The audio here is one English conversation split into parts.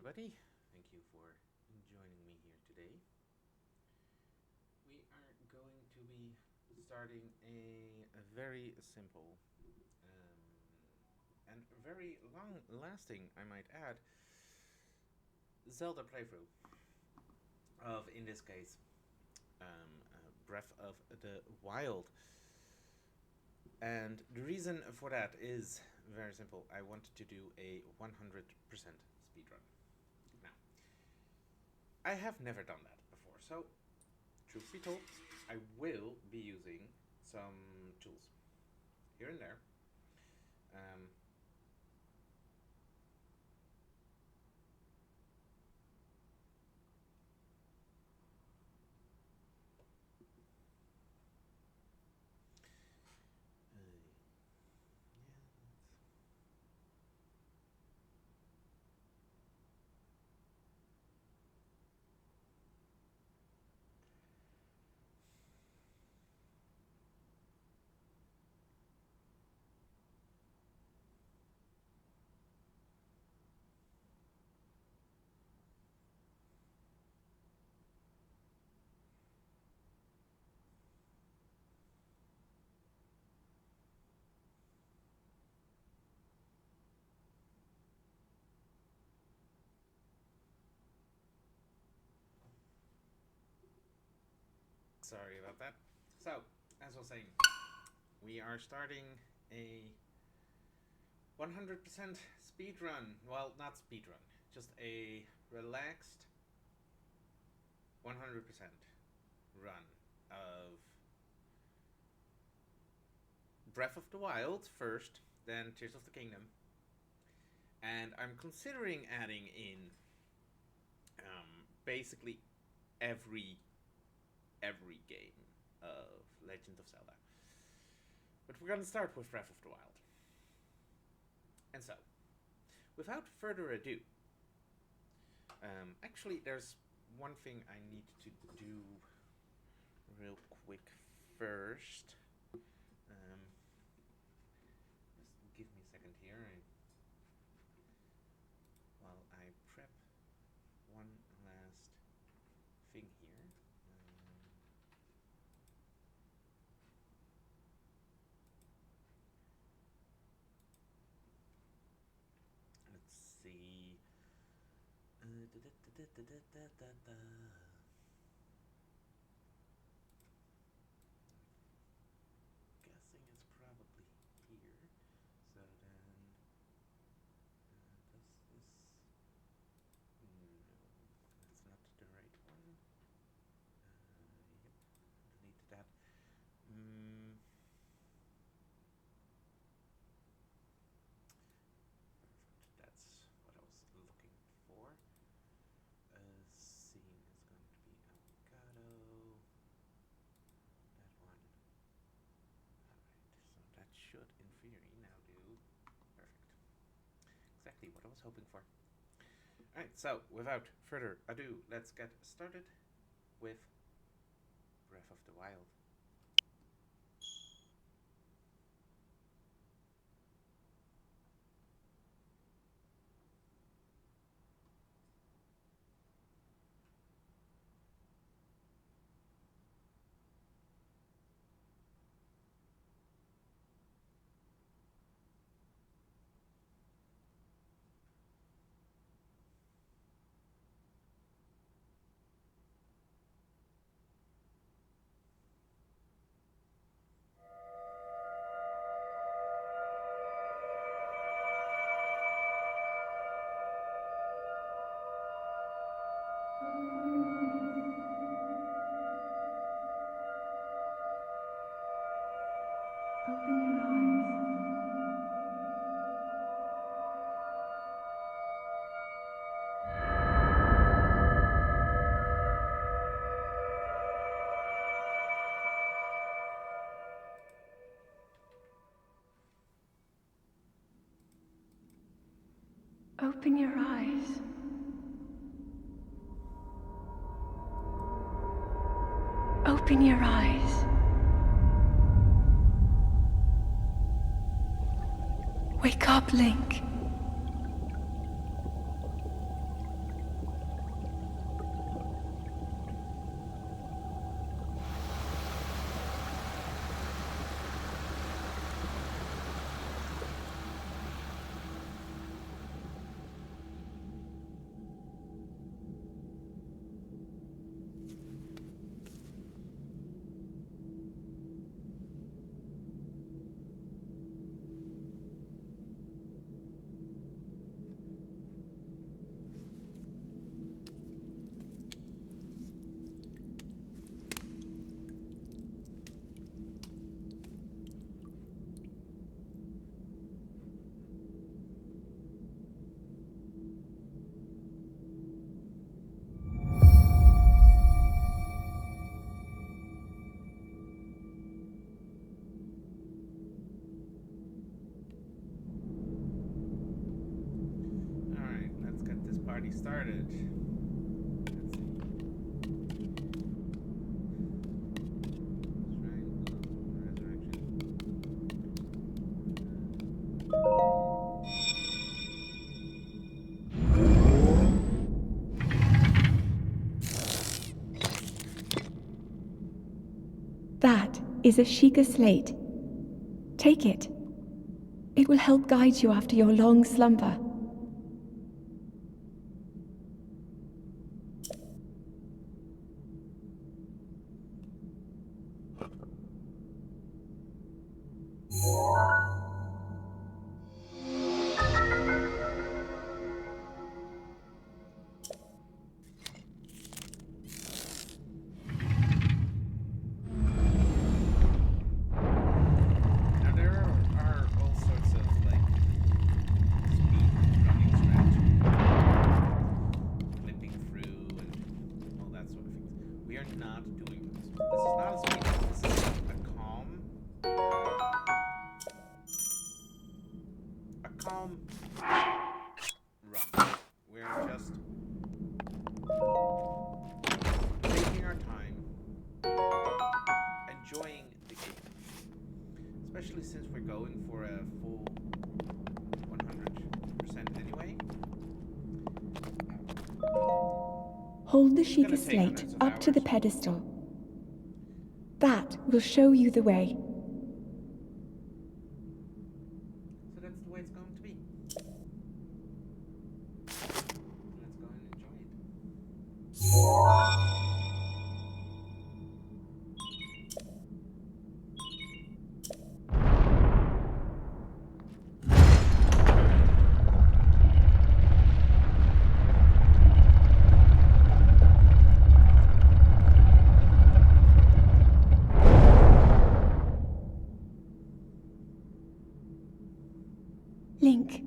everybody. Thank you for joining me here today. We are going to be starting a very simple and very long-lasting, I might add, Zelda playthrough of, in this case, Breath of the Wild. And the reason for that is very simple. I wanted to do a 100% speedrun. Now, I have never done that before, so truth be told, I will be using some tools here and there. Sorry about that. So, as I was saying, we are starting a 100% speedrun. Well, not speedrun, just a relaxed 100% run of Breath of the Wild first, then Tears of the Kingdom. And I'm considering adding in basically every game of Legend of Zelda. But we're gonna start with Breath of the Wild. And so, without further ado, actually there's one thing I need to do real quick first. Just give me a second here while I prep one last thing here. Let's see. Guessing it's probably here. So then, does this? No, that's not the right one. Yep, deleted that. Perfect. That's what I was looking for. Scene is going to be avocado. That one. Alright, so that should, in theory, now do. Perfect. Exactly what I was hoping for. Alright, so without further ado, let's get started with Breath of the Wild. Open your eyes. Open your eyes. Open your eyes. Wake up, Link. already started. Let's see. Resurrection. That is a Sheikah slate. Take it. It will help guide you after your long slumber. Now there are all sorts of like speed running strategies, flipping through and all that sort of things. We are not doing this. This is not a speed run. This is a calm run. We're just taking our time, enjoying the game. Especially since we're going for a full 100% anyway. Hold the It's gonna Sheikah take slate hundreds of up to the hours. pedestal. That will show you the way. So that's the way it's going to be. Let's go and enjoy it. Link,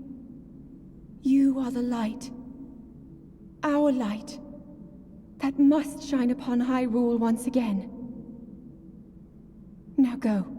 you are the light. Our light. That must shine upon Hyrule once again. Now go.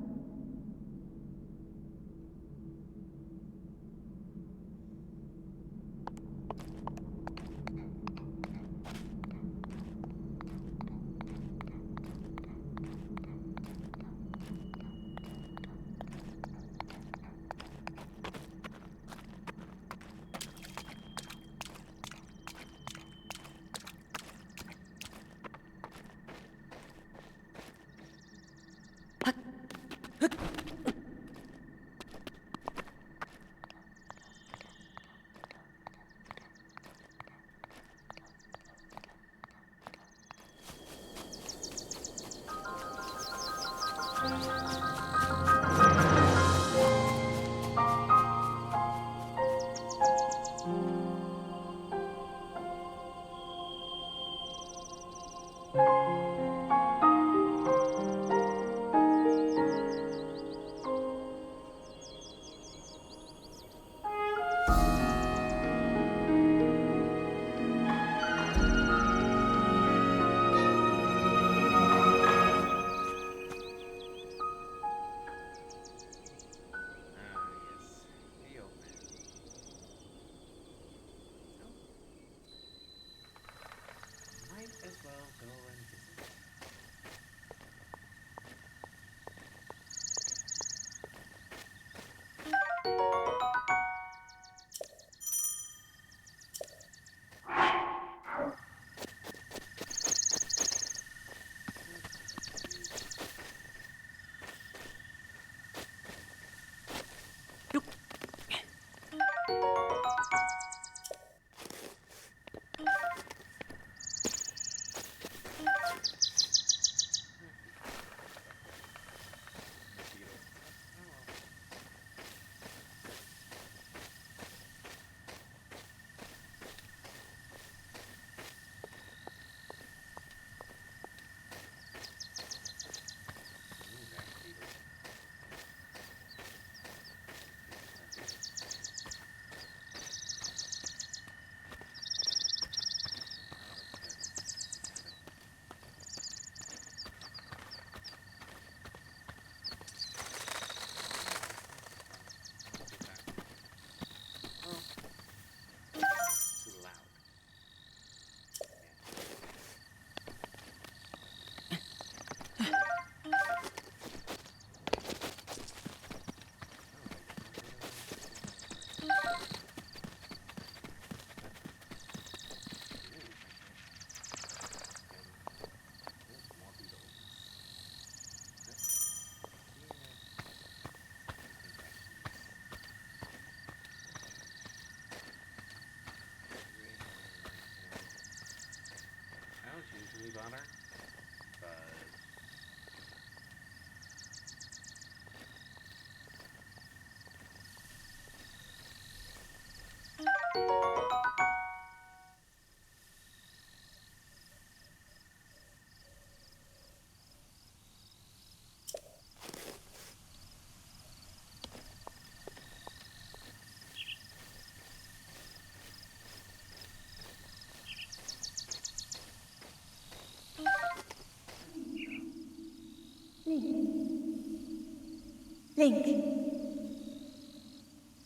Link.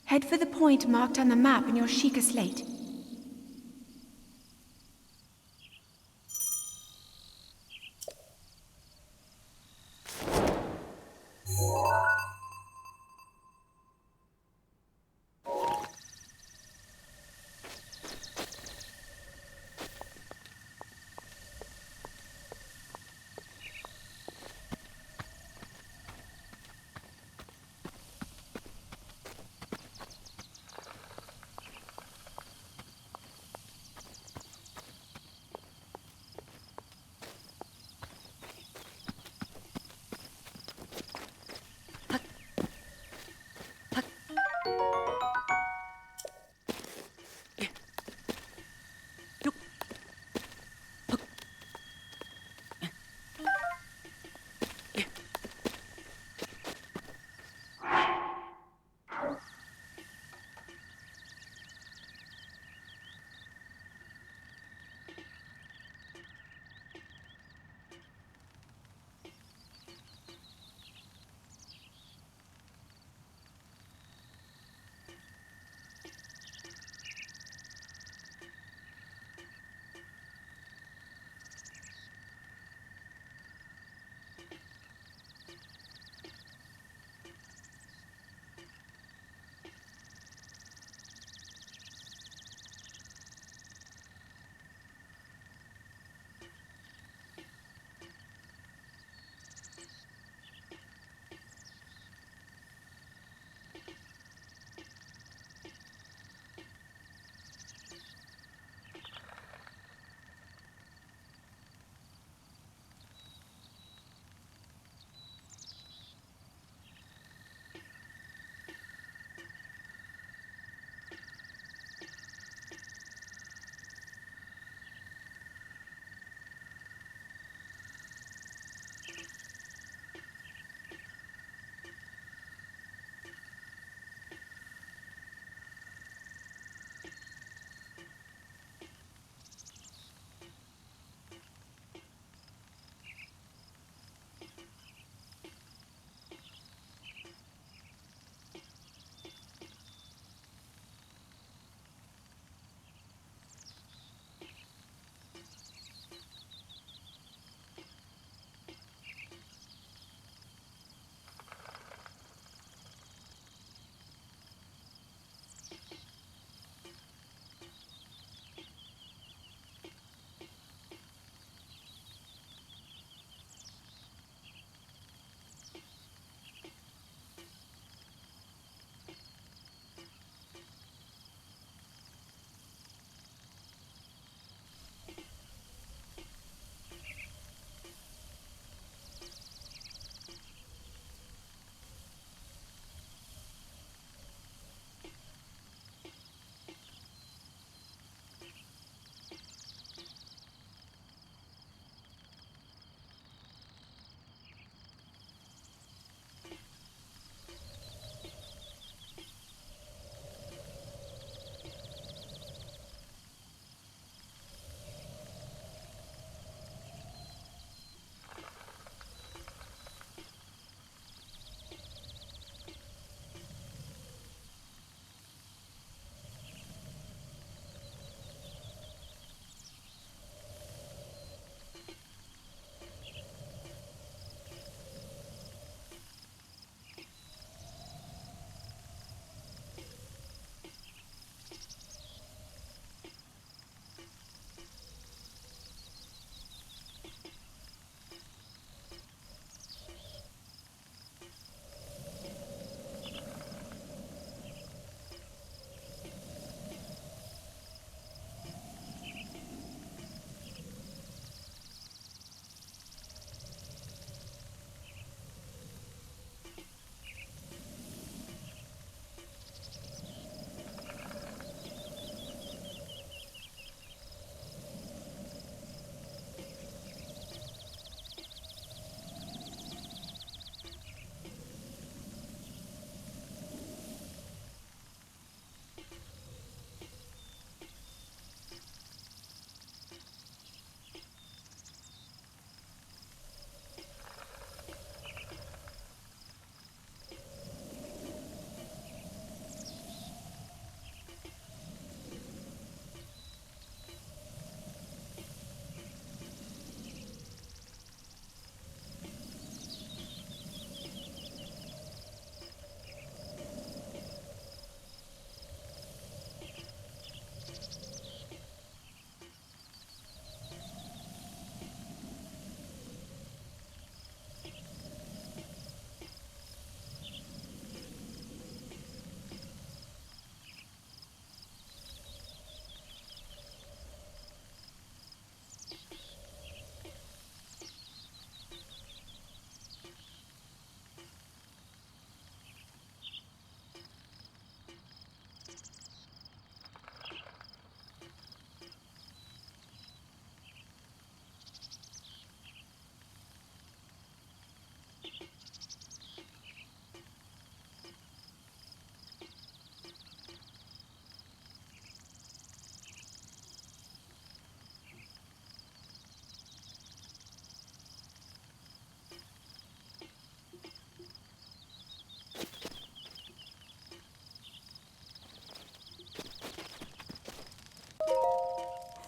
Head for the point marked on the map in your Sheikah slate.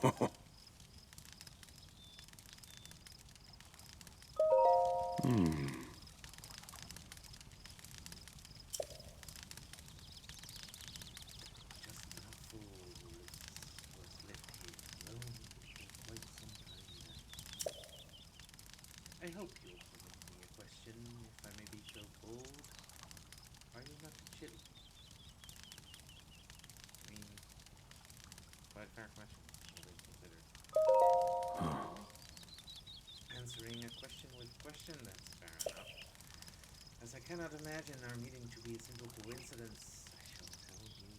Just an fool who has lived here alone for quite some time now. I hope you'll permit me a question, if I may be so bold. Are you not chilly? I mean, quite a fair question, all things considered. Answering a question with a question, that's fair enough. As I cannot imagine our meeting to be a simple coincidence, I shall tell you.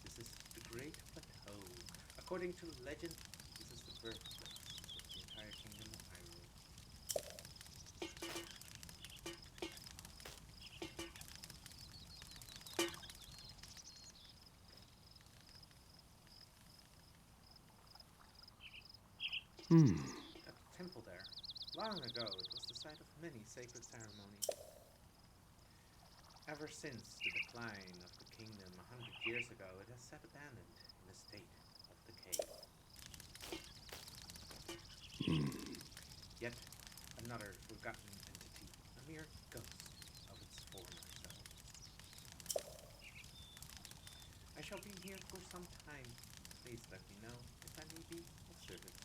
This is the Great Plateau. According to legend, this is the birthplace of the entire kingdom of Hyrule. That temple there, long ago, it was the site of many sacred ceremonies. Ever since the decline of the kingdom 100 years ago, it has sat abandoned in a state of decay. Yet another forgotten entity, a mere ghost of its former self. I shall be here for some time. Please let me know if I may be of service.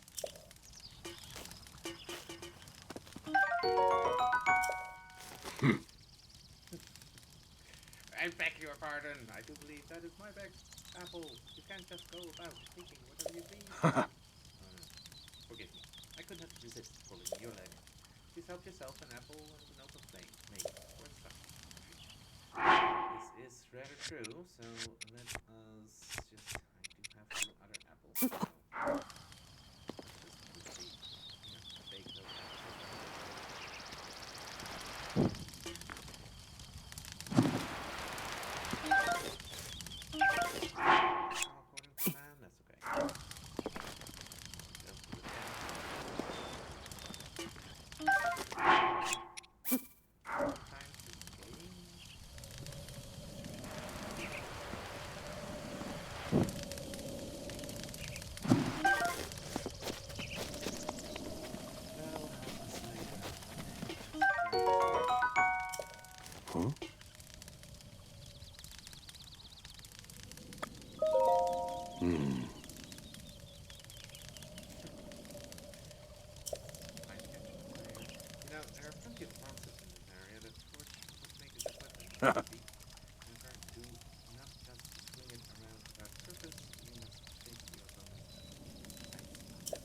I beg your pardon. I do believe that is my bag apple. You can't just go about taking whatever you please. Forgive me. I could not resist pulling your leg. Please help yourself an apple and an open flame, maybe, for a special treat. This is rather true, so let us just. I do have two other apples, so let's just quickly, bake those apples as well. All according to plan, that's okay. Let's do it again. Sometimes this game. That'll help us later on. That's very true. Huh? Fine catching fire. There are plenty of monsters in this area that would make a good weapon, Hmm. maybe. However, do not just swing it around without purpose. You must think your opponent's type skills.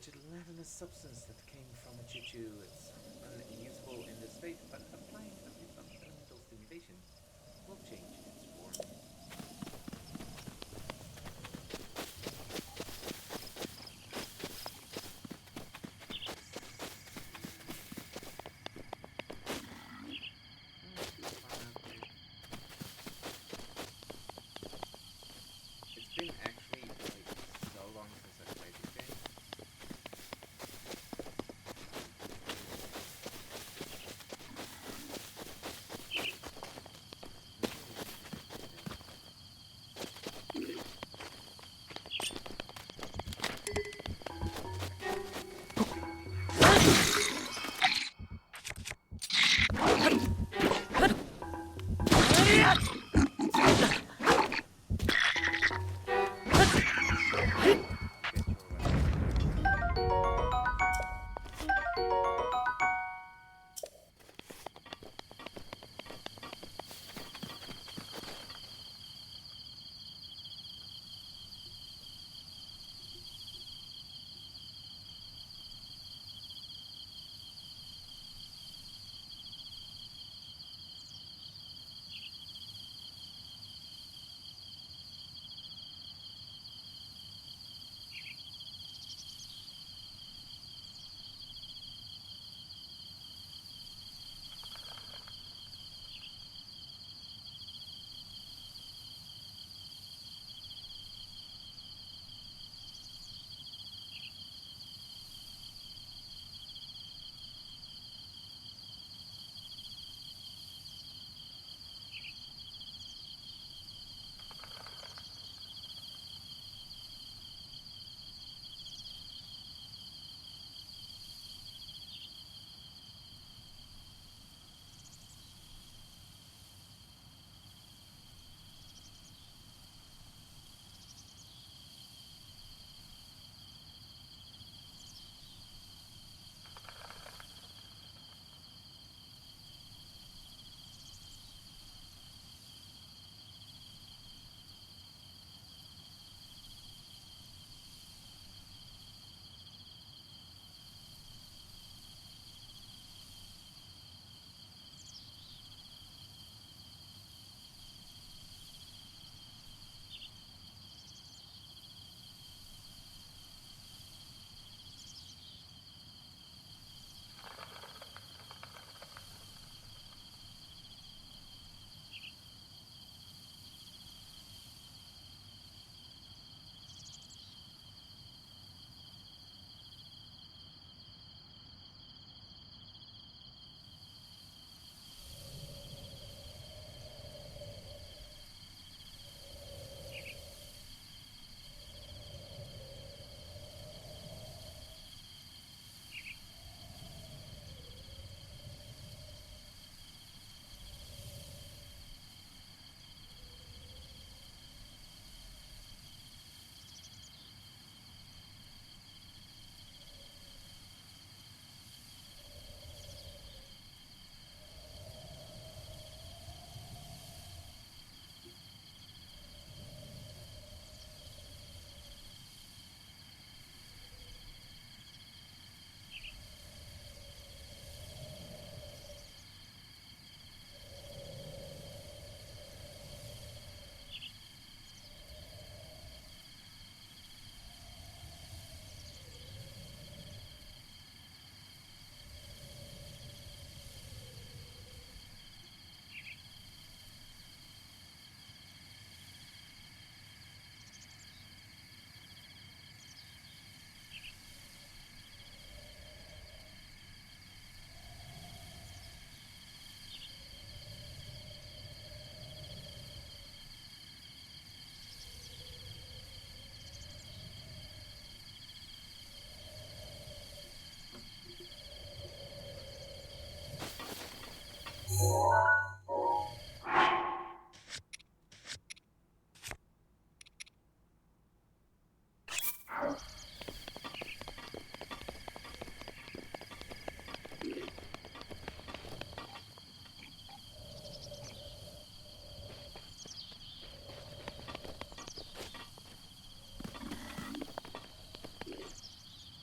gelatinous substance that came from a choo-choo. It's unusable in this state, but applying a bit of elemental stimulation will change its form. It's been actually like so long since I played this game. Get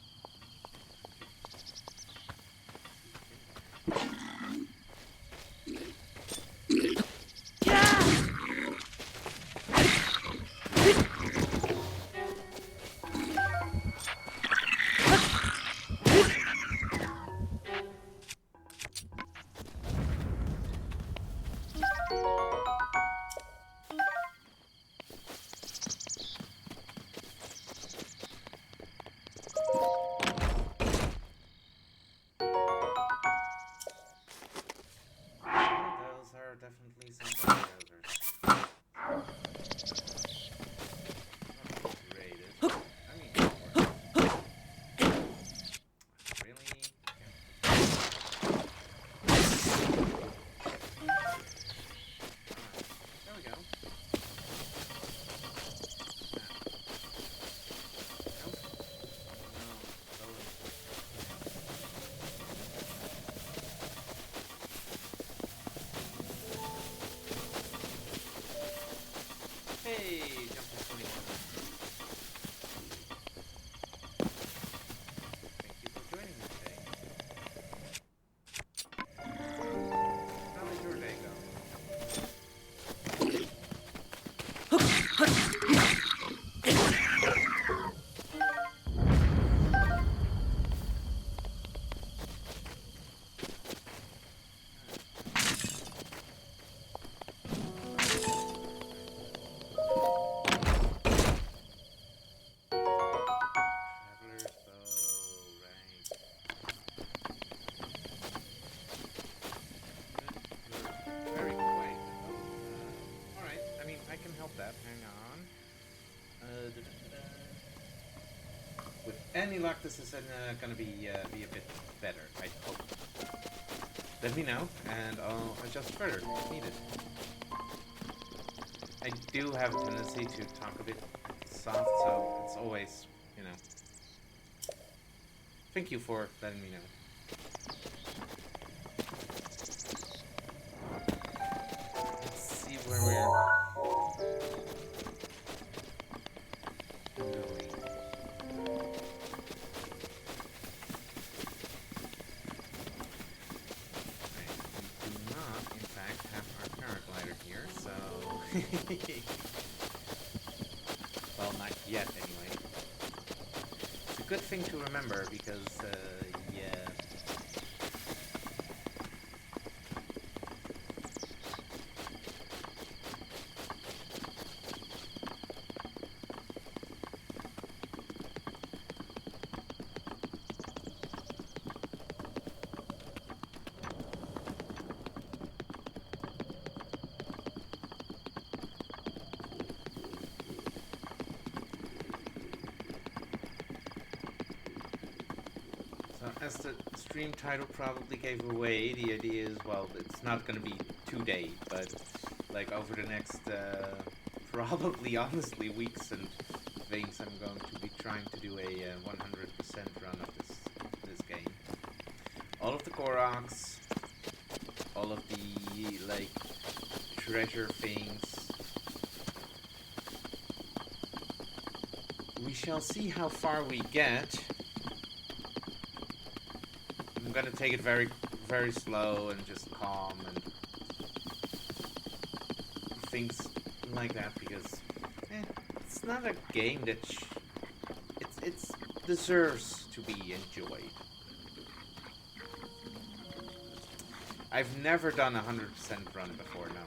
your any luck, this is gonna be a bit better, I hope. Let me know, and I'll adjust further if needed. I do have a tendency to talk a bit soft, so it's always, you know. Thank you for letting me know. Let's see where we're going. Right, we do not, in fact, have our paraglider here, so... well, not yet, anyway. It's a good thing to remember, because, yeah... As the stream title probably gave away, the idea is, well, it's not going to be today, but like over the next probably honestly weeks and things, I'm going to be trying to do a 100% run of this game. All of the Koroks, all of the like treasure things. We shall see how far we get. I'm gonna take it very, very slow and just calm and things like that, because it's not a game that it's deserves to be enjoyed. I've never done a 100% run before, no.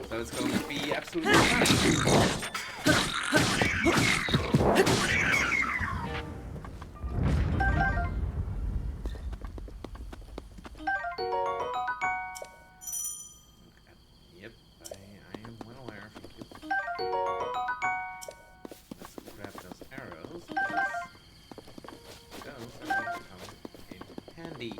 So it's going to be absolutely fun. Yep, I am well aware, thank you. Let's grab those arrows, because those are going to come in handy.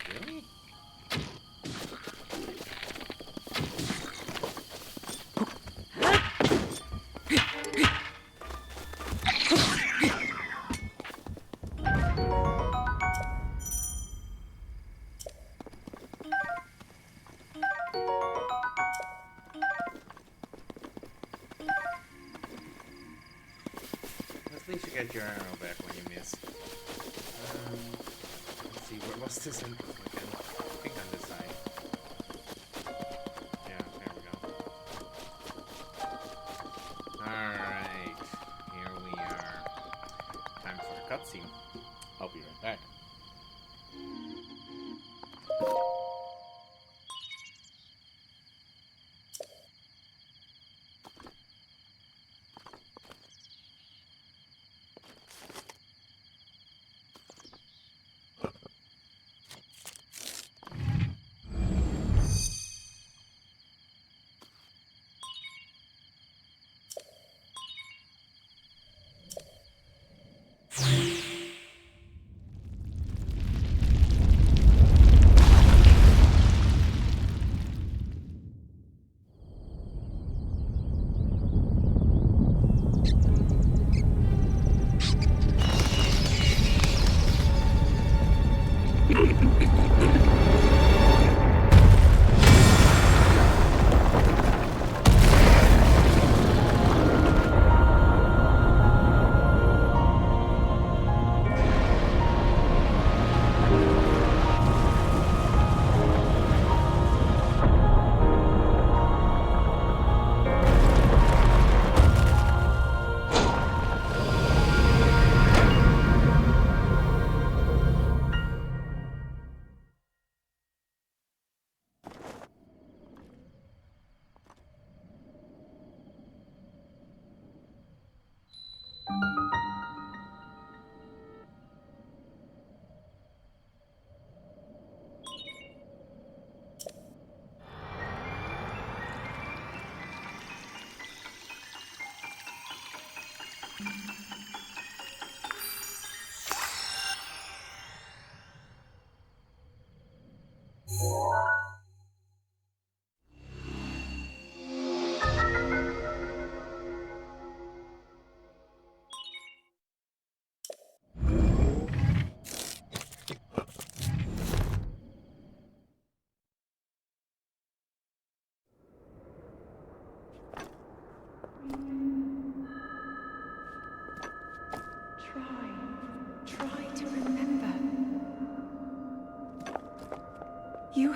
Really? At least you get your arrow back when you miss. Let's see, where was this input again? I think on this side. Yeah, there we go. Alright, here we are. Time for a cutscene. I'll be right back.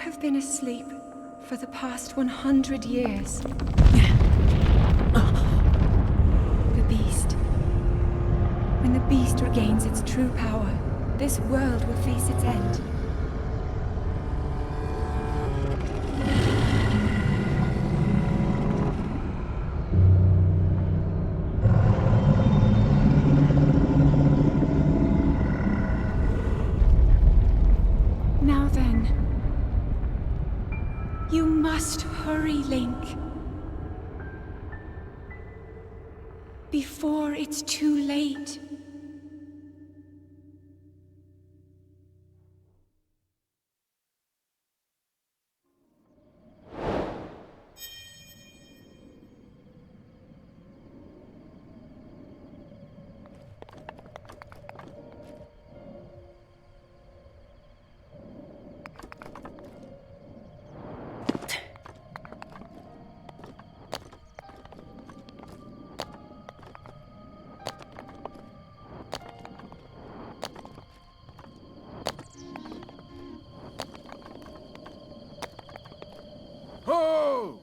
have been asleep for the past 100 years. The beast. When the beast regains its true power, this world will face its end. Now then, you must hurry, Link. Before it's too late. Ho!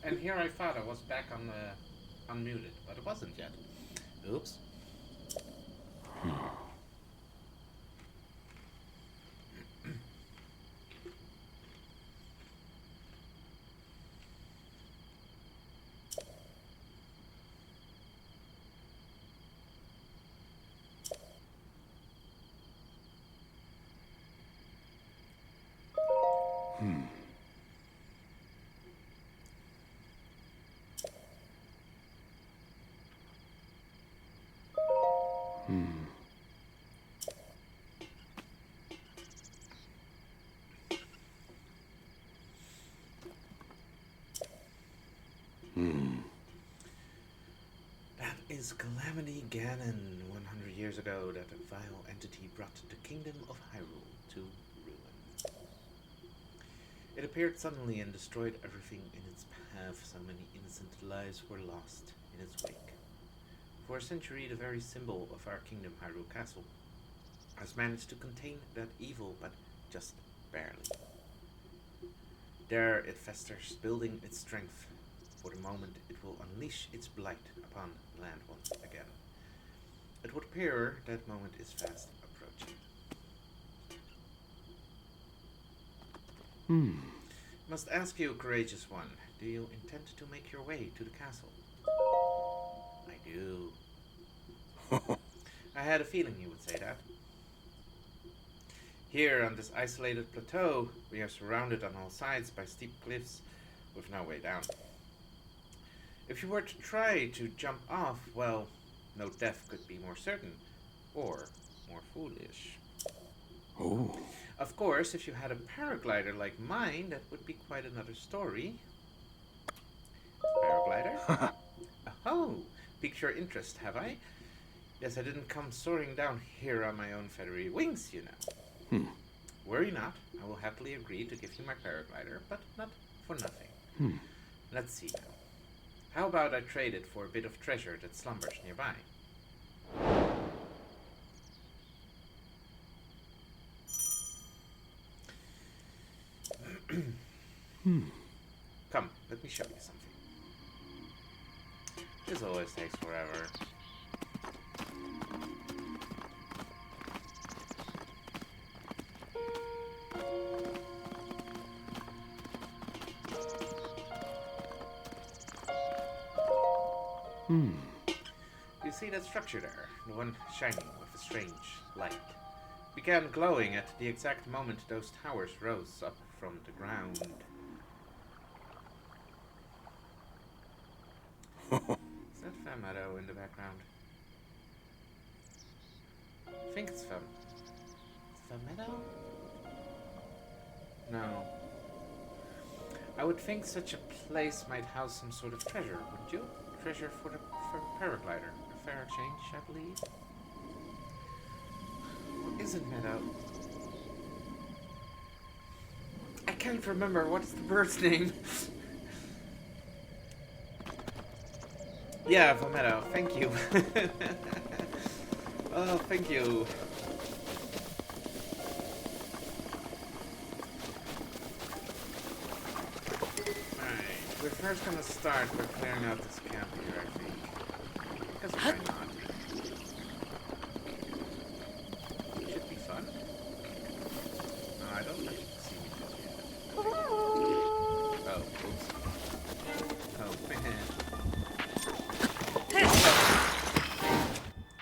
And here I thought I was back on unmuted, but it wasn't yet. Oops. That is Calamity Ganon, 100 years ago, that a vile entity brought the kingdom of Hyrule to ruin. It appeared suddenly and destroyed everything in its path. So many innocent lives were lost in its wake. For a century, the very symbol of our kingdom, Hyrule Castle, has managed to contain that evil, but just barely. There it festers, building its strength. For the moment, it will unleash its blight upon the land once again. It would appear that moment is fast approaching. Must ask you, courageous one, do you intend to make your way to the castle? I do. I had a feeling you would say that. Here on this isolated plateau, we are surrounded on all sides by steep cliffs with no way down. If you were to try to jump off, well, no death could be more certain, or more foolish. Oh. Of course, if you had a paraglider like mine, that would be quite another story. Paraglider? Oh, piqued your interest, have I? Yes, I didn't come soaring down here on my own feathery wings, you know. Worry not, I will happily agree to give you my paraglider, but not for nothing. Let's see now. How about I trade it for a bit of treasure that slumbers nearby? Come, let me show you something. This always takes forever. You see that structure there? The one shining with a strange light. Began glowing at the exact moment those towers rose up from the ground. Is that Fam Meadow in the background? I think it's Fam. Is it Fam Meadow? No. I would think such a place might house some sort of treasure, wouldn't you? Treasure for the paraglider. A fair exchange, I believe. What is it, Meadow? I can't remember. What is the bird's name? Yeah, Vometto, thank you. Oh, thank you. Alright, we're first gonna start by clearing out this camp here, I think. Because why not? Should be fun. No, I don't think you can see me just yet. Oh, oops. Oh, man.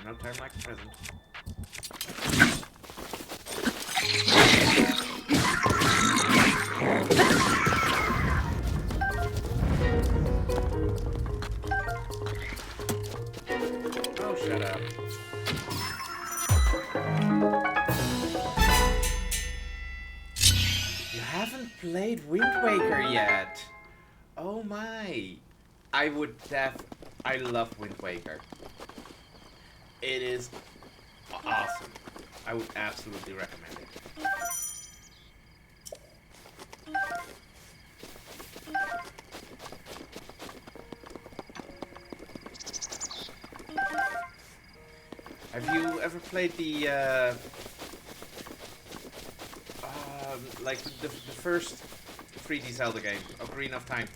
No time like the present. Oh, shut up. You haven't played Wind Waker yet. Oh my. I would I love Wind Waker. It is awesome. I would absolutely recommend it. Have you ever played the like the first 3D Zelda game, Ocarina of Time?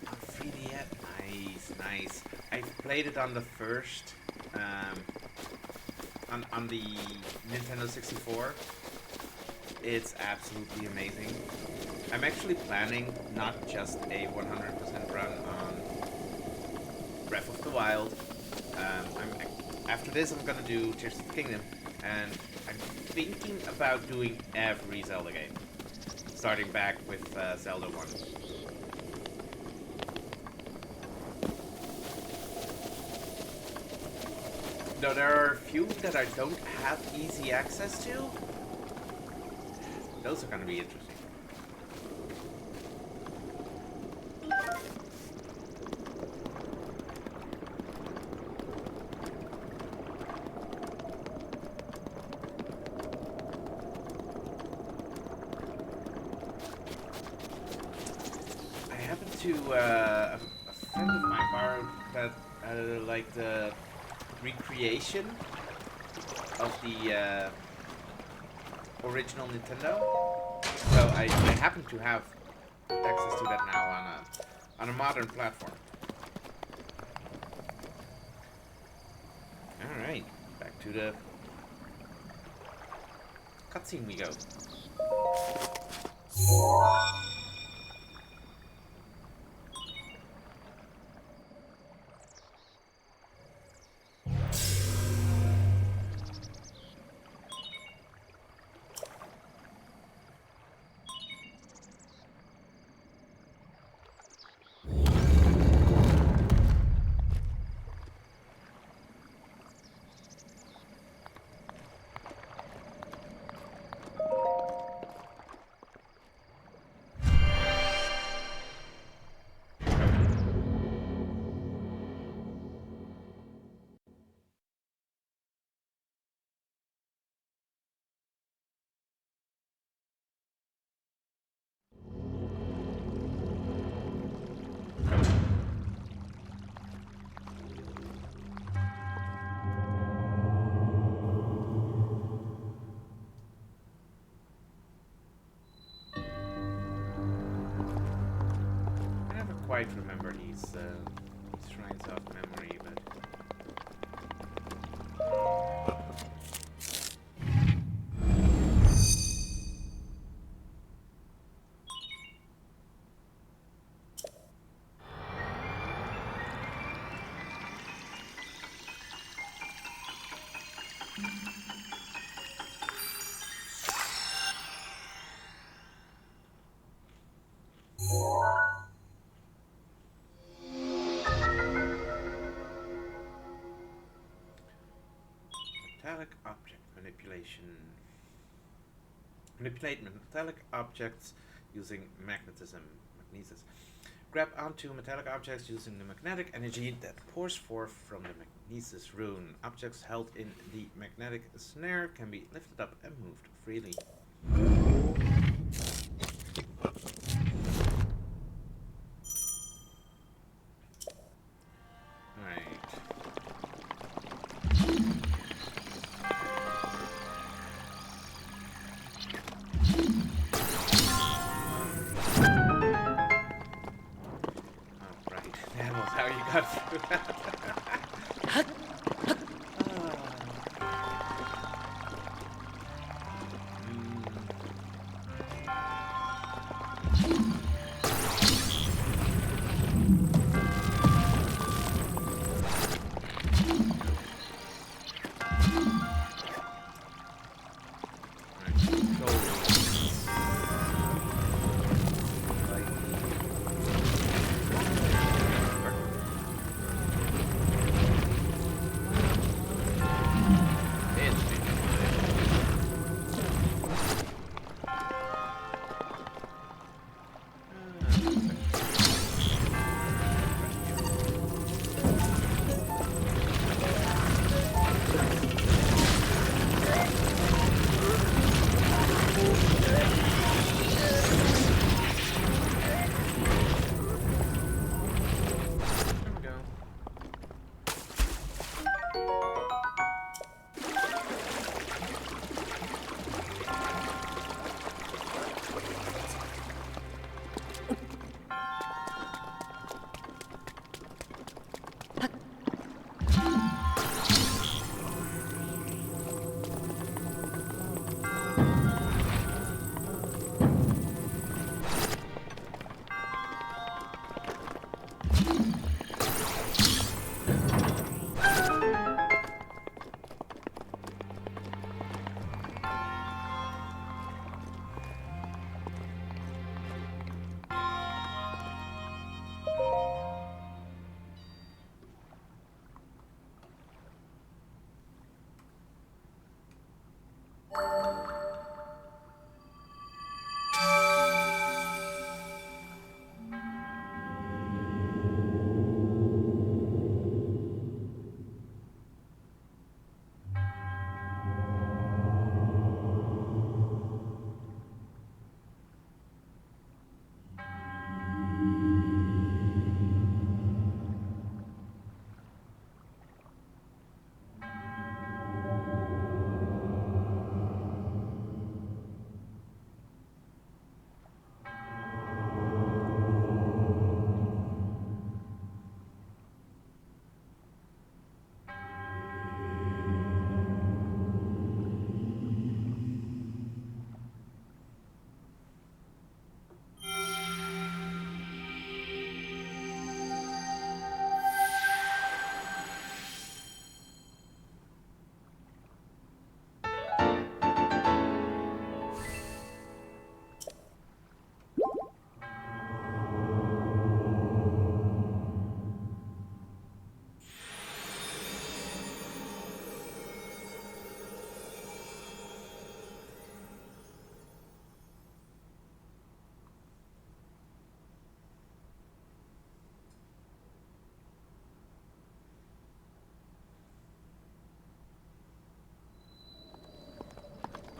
On 3DS, nice. I've played it on the first, on the Nintendo 64. It's absolutely amazing. I'm actually planning not just a 100% run on Breath of the Wild. After this, I'm gonna do Tears of the Kingdom, and I'm thinking about doing every Zelda game, starting back with Zelda 1. Though there are a few that I don't have easy access to, those are gonna be interesting. I happen to, a friend of mine borrowed that, like the recreation of the original Nintendo. So I happen to have access to that now on a modern platform. All right, back to the cutscene we go. I never quite remember these shrines of memory, but metallic object manipulation. Manipulate metallic objects using magnesis. Grab onto metallic objects using the magnetic energy that pours forth from the magnesis rune. Objects held in the magnetic snare can be lifted up and moved freely.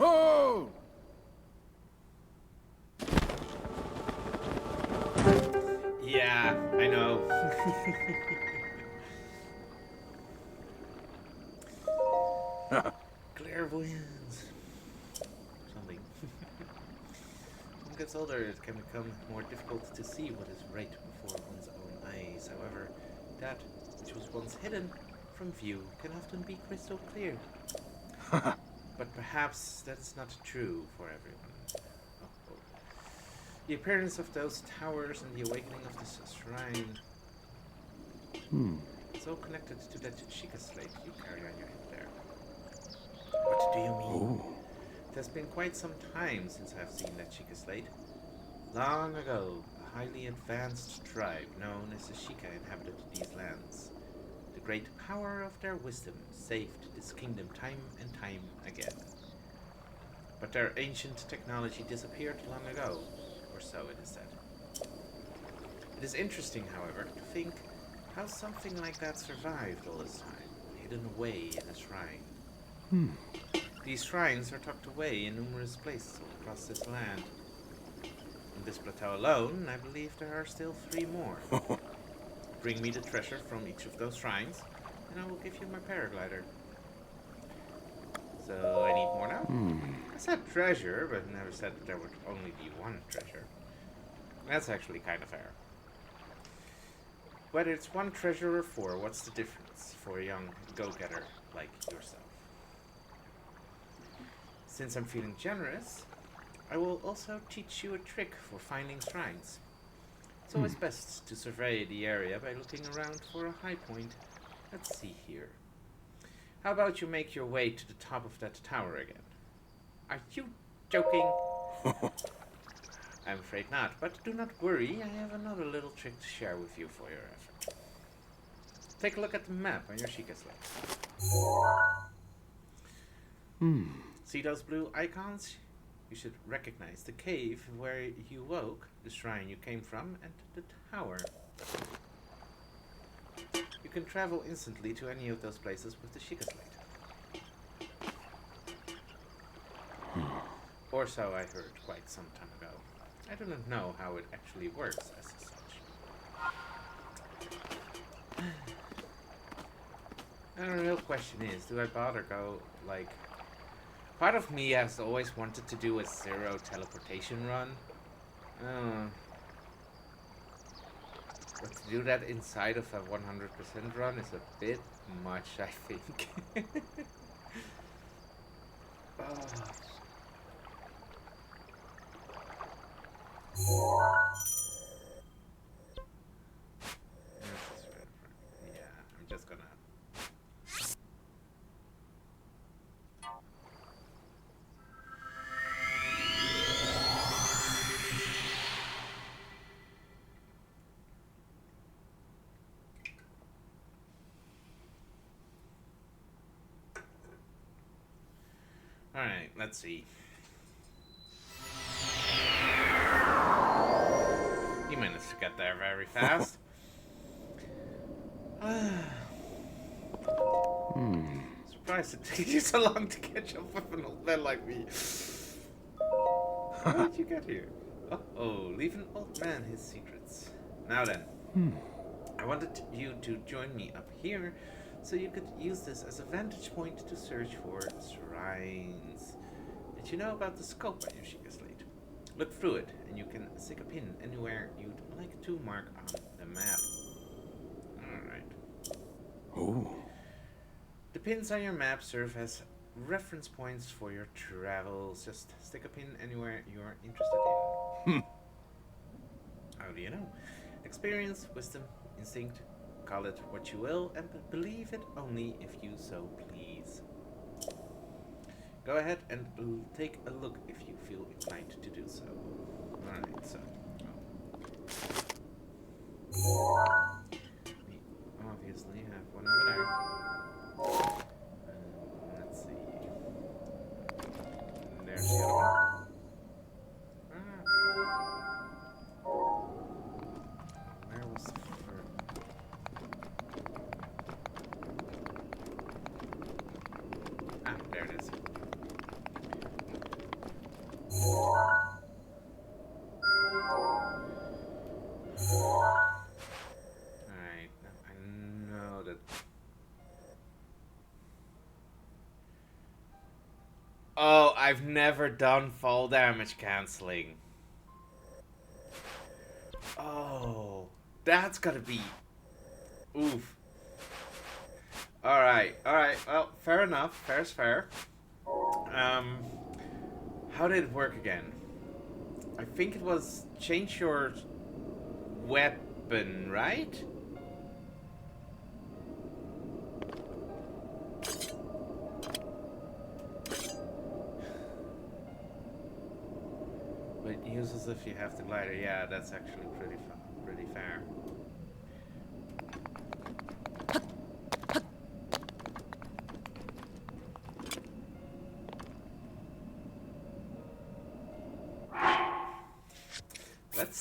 Oh! Yeah, I know. Clairvoyance. Something. When one gets older, it can become more difficult to see what is right before one's own eyes. However, that which was once hidden from view can often be crystal clear. But perhaps that's not true for everyone. Oh. The appearance of those towers and the awakening of this shrine, so connected to that Sheikah slate you carry on your head there. What do you mean? Oh. It has been quite some time since I've seen that Sheikah slate. Long ago, a highly advanced tribe known as the Sheikah inhabited these lands. The great power of their wisdom saved this kingdom time and time again. But their ancient technology disappeared long ago, or or so it is said. It is interesting, however, to think how something like that survived all this time, hidden away in a shrine. These shrines are tucked away in numerous places all across this land. On this plateau alone, I believe there are still 3 more. Bring me the treasure from each of those shrines, and I will give you my paraglider. So I need more now? I said treasure, but never said that there would only be 1 treasure. That's actually kind of fair. Whether it's 1 treasure or 4, what's the difference for a young go-getter like yourself? Since I'm feeling generous, I will also teach you a trick for finding shrines. It's always best to survey the area by looking around for a high point. Let's see here. How about you make your way to the top of that tower again? Are you joking? I'm afraid not, but do not worry, I have another little trick to share with you for your effort. Take a look at the map on your Sheikah slate. See those blue icons? You should recognize the cave where you woke, the shrine you came from, and the tower. You can travel instantly to any of those places with the Sheikah slate. Or so I heard quite some time ago. I do not know how it actually works as such. And the real question is, do I bother go, like... Part of me has always wanted to do a 0 teleportation run. But to do that inside of a 100% run is a bit much, I think. Yeah, I'm just gonna... Alright, let's see. You managed to get there very fast. Surprised it took you so long to catch up with an old man like me. How did you get here? Oh, leave an old man his secrets. Now then, I wanted you to join me up here so you could use this as a vantage point to search for shrines. Did you know about the scope on your Sheikah slate? Look through it, and you can stick a pin anywhere you'd like to mark on the map. Alright. Oh. The pins on your map serve as reference points for your travels. Just stick a pin anywhere you're interested in. How do you know? Experience, wisdom, instinct, call it what you will, and believe it only if you so please. Go ahead and take a look if you feel inclined to do so. Alright, so... We obviously have one over there. Let's see. There's the other one. Where was the first? There it is. Alright, I know that... Oh, I've never done fall damage cancelling. Oh, that's gotta be... Oof. Alright, well, fair enough. Fair's fair. How did it work again? I think it was change your weapon, right? But use as if you have the glider. Yeah, that's actually pretty fair.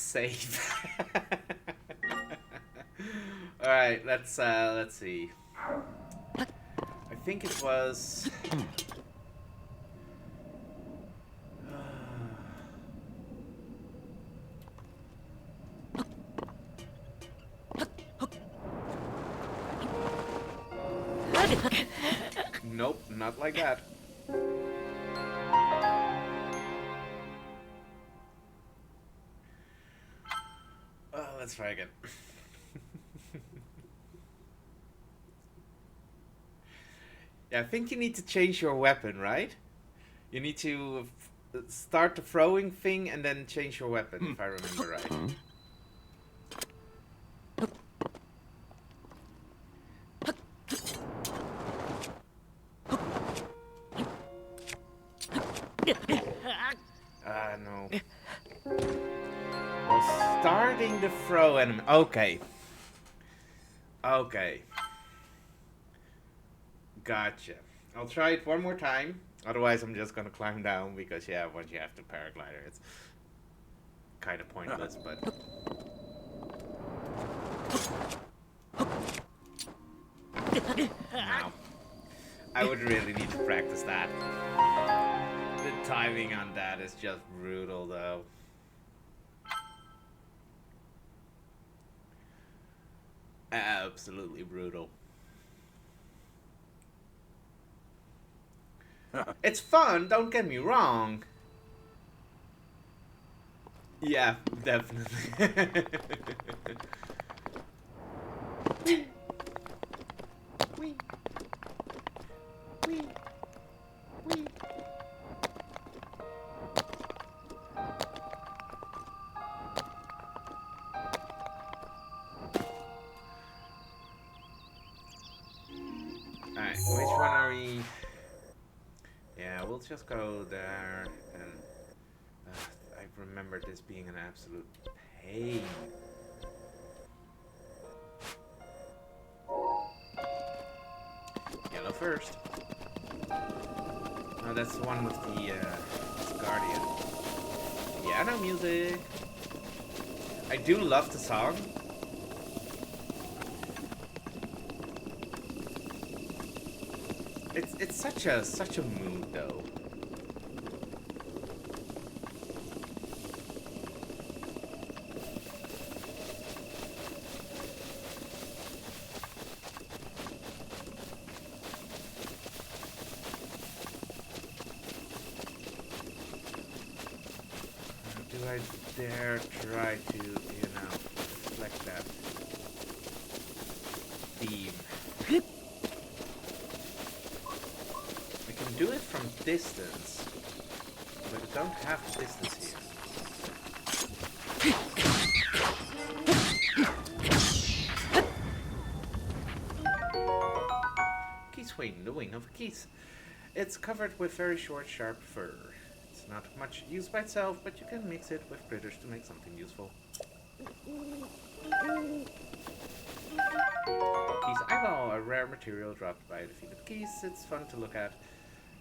save. All right, let's see. I think it was. Nope, not like that. Let's try again. Yeah, I think you need to change your weapon, right? You need to start the throwing thing and then change your weapon, if I remember right. No. Well, starting the throw enemy. Okay. Okay. Gotcha. I'll try it one more time. Otherwise, I'm just gonna climb down because, yeah, once you have the paraglider, it's kind of pointless, but. Now, I would really need to practice that. The timing on that is just brutal, though. Absolutely brutal. It's fun, don't get me wrong. Yeah, definitely. Wee. Wee. Wee. Alright, which one are we? Yeah, we'll just go there, and I remember this being an absolute pain. Yellow first. Oh, that's the one with the Guardian. Piano music. I do love the song. It's such a mood though. Do I dare try to, reflect that theme? Do it from distance, but I don't have distance here. Keys wing, the wing of a keys. It's covered with very short, sharp fur. It's not much used by itself, but you can mix it with critters to make something useful. Keys eyeball, a rare material dropped by the feet of keys. It's fun to look at,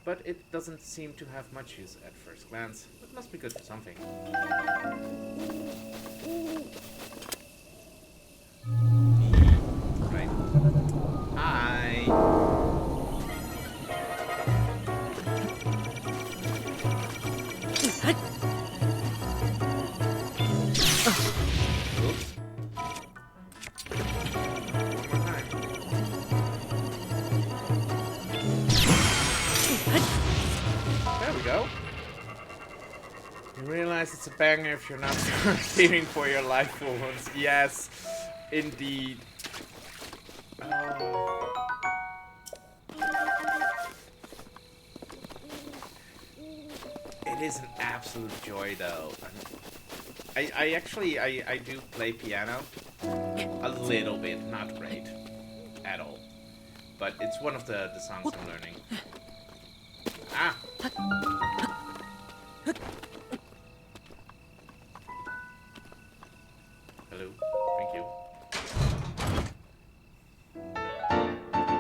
but it doesn't seem to have much use at first glance. It must be good for something. Right. Hi. Oops. One more time. There we go. You realize it's a banger if you're not fearing for your life for once. Yes, indeed. It is an absolute joy, though. I actually do play piano a little bit, not great at all, but it's one of the songs I'm learning. Ah. Hello. Thank you.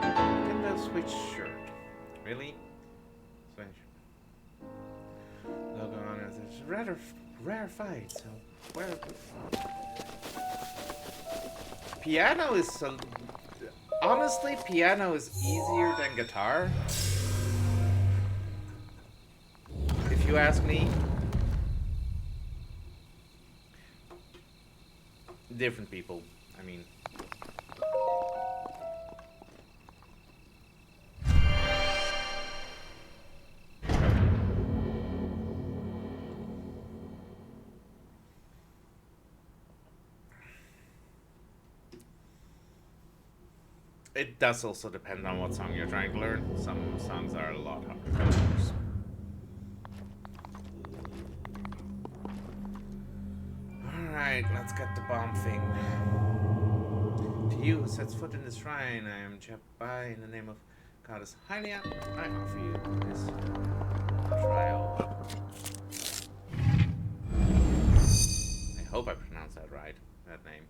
Nintendo Switch shirt. Really? Switch. Logo on it. It's rare fight. So where? Piano is so. Honestly, piano is easier than guitar. If you ask me. Different people. I mean. It does also depend on what song you're trying to learn. Some songs are a lot harder than others. Alright, let's get the bomb thing. To you who sets foot in this shrine, I am Jabai in the name of Goddess Hylia. I offer you this trial. I hope I pronounced that right, that name.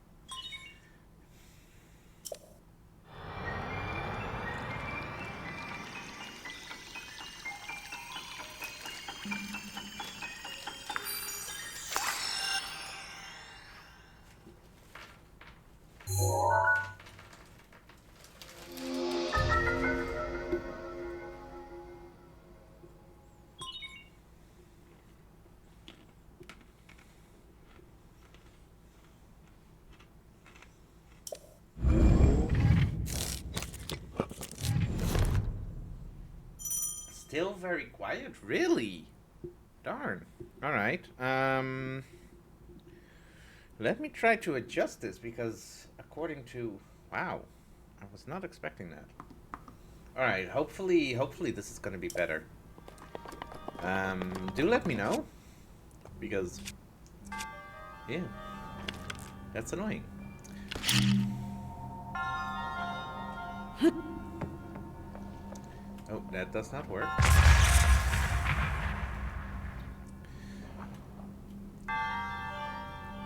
Still very quiet, really? Darn. Alright, let me try to adjust this, because according to... Wow, I was not expecting that. Alright, hopefully this is gonna be better. Do let me know, because... Yeah, that's annoying. Oh, that does not work.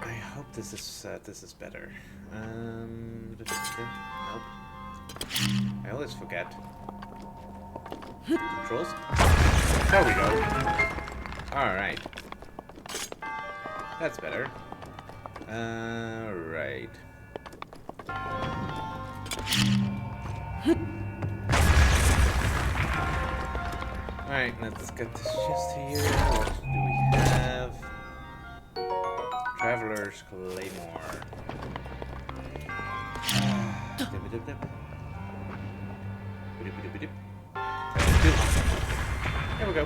I hope this is better. Nope. I always forget. Controls. There we go. All right. That's better. Right. Alright, let's get this chest here. What do we have? Traveler's Claymore. Here we go.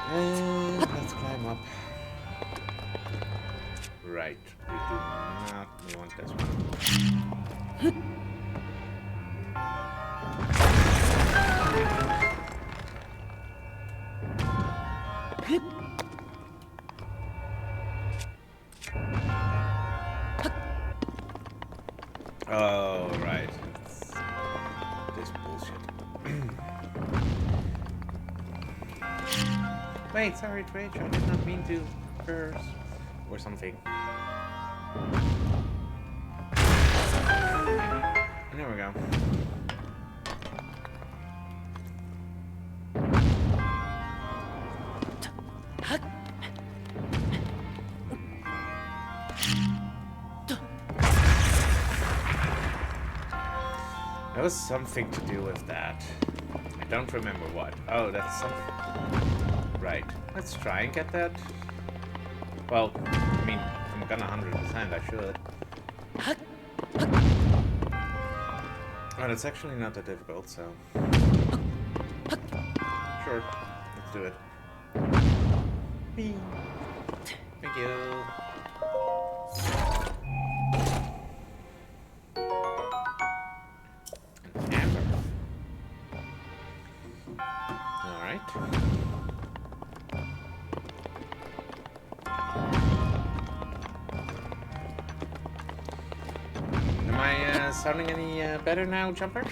And let's climb up. Right, we do not want this one. Oh, right. It's this bullshit. Wait, sorry, Twitch. I did not mean to curse. Or something. There we go. There was something to do with that. I don't remember what. Oh, that's something. Right. Let's try and get that. Well, I mean, I'm gonna 100%, I should. Well, it's actually not that difficult, so... Sure, let's do it. Whee. Thank you. An amber. Alright. Am I sounding any better now, Jumper?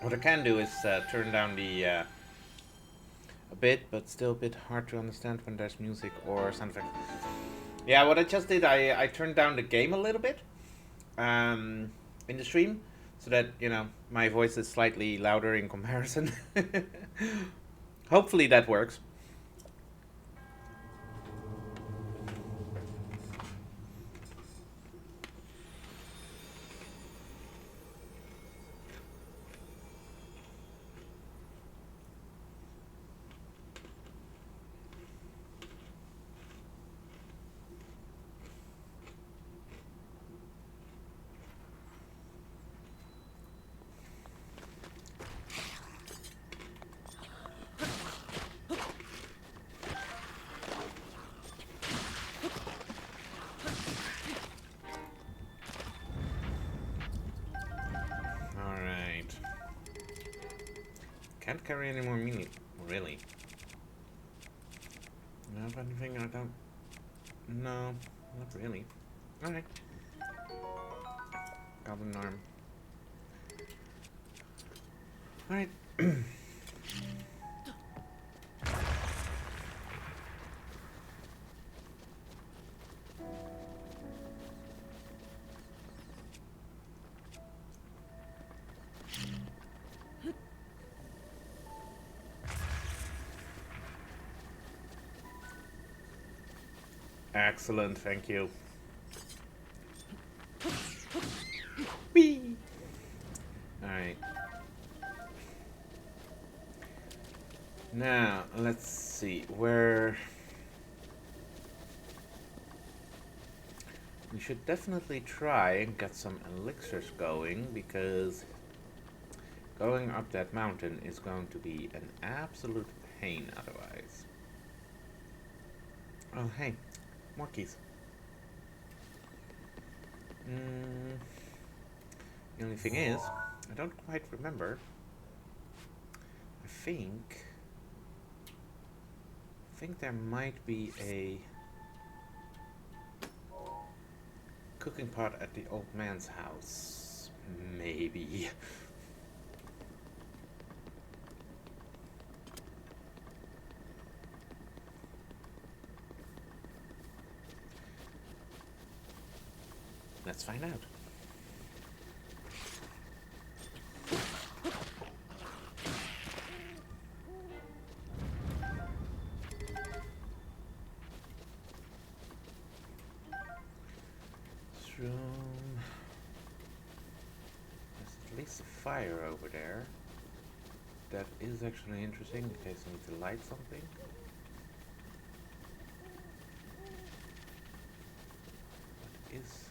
What I can do is turn down the a bit, but still a bit hard to understand when there's music or sound effects. Yeah, what I just did, I turned down the game a little bit in the stream, so that, you know, my voice is slightly louder in comparison. Hopefully that works. Alright. Can't carry any more mini. Really? You have anything I don't... No, not really. Alright. Goblin arm. Alright. Excellent, thank you. Whee! Alright. Now, let's see, where... We should definitely try and get some elixirs going, because going up that mountain is going to be an absolute pain otherwise. Oh, hey, more keys. The only thing is, I don't quite remember. I think there might be a cooking pot at the old man's house. Maybe. Let's find out. There's at least a fire over there. That is actually interesting in case I need to light something. What is...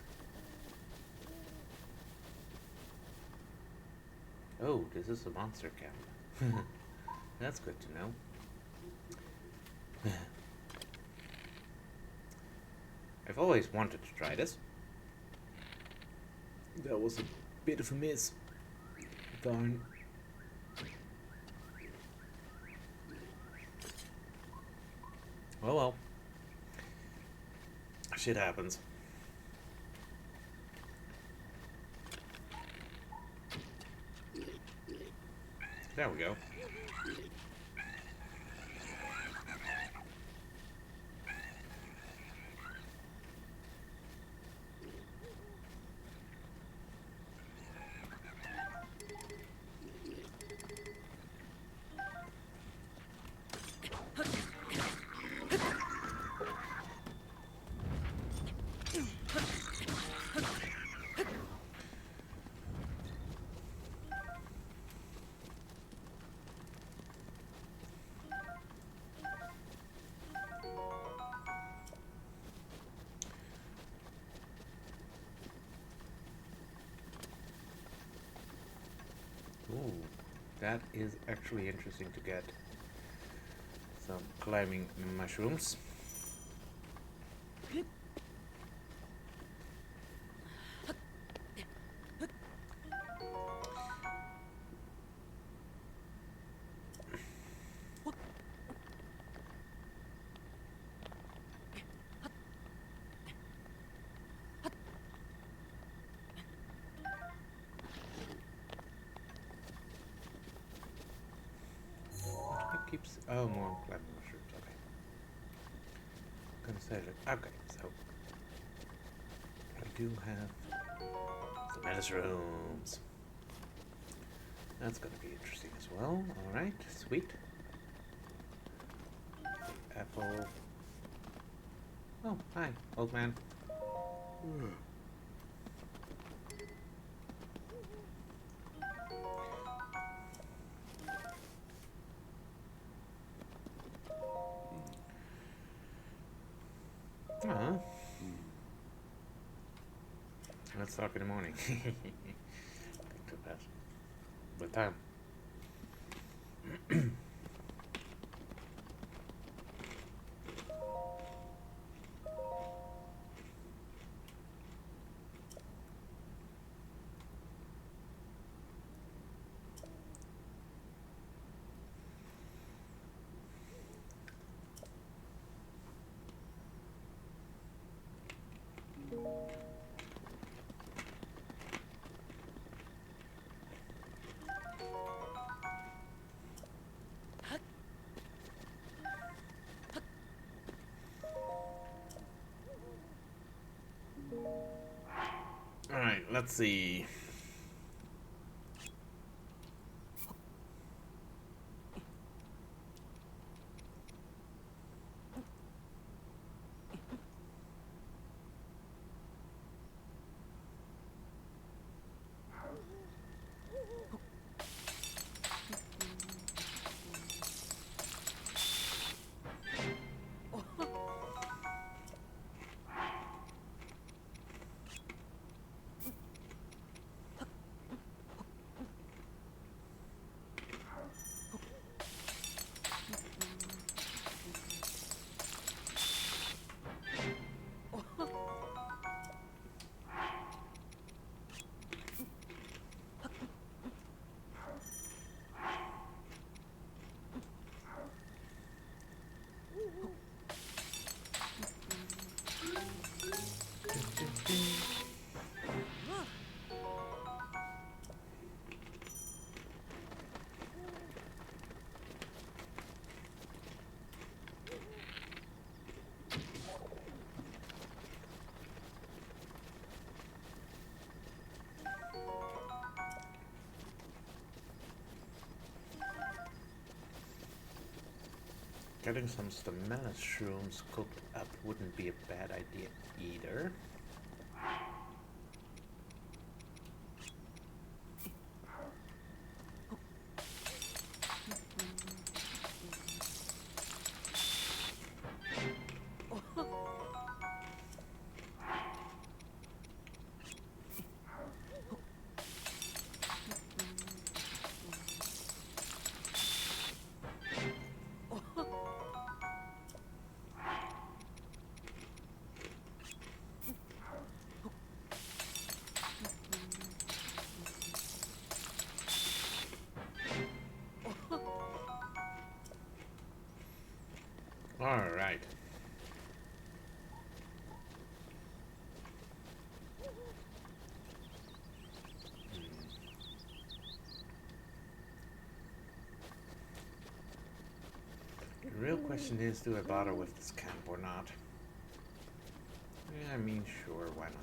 Oh, this is a monster camp. That's good to know. I've always wanted to try this. That was a bit of a miss. Darn. Oh well. Shit happens. There we go. Ooh, that is actually interesting to get. Some climbing mushrooms. keeps... Oh, more climate mushrooms, okay. Consider... Okay, so... I do have... the mushrooms. That's gonna be interesting as well. Alright, sweet. The apple... Oh, hi, old man. Aw. Let's talk in the morning. Think too fast. What time? Alright, let's see. Getting some stamina shrooms cooked up wouldn't be a bad idea either. All right. The real question is, do I bother with this camp or not? Yeah, I mean, sure, why not?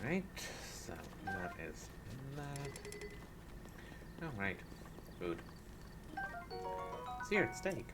Alright, so that is that. Alright, food. Seared steak.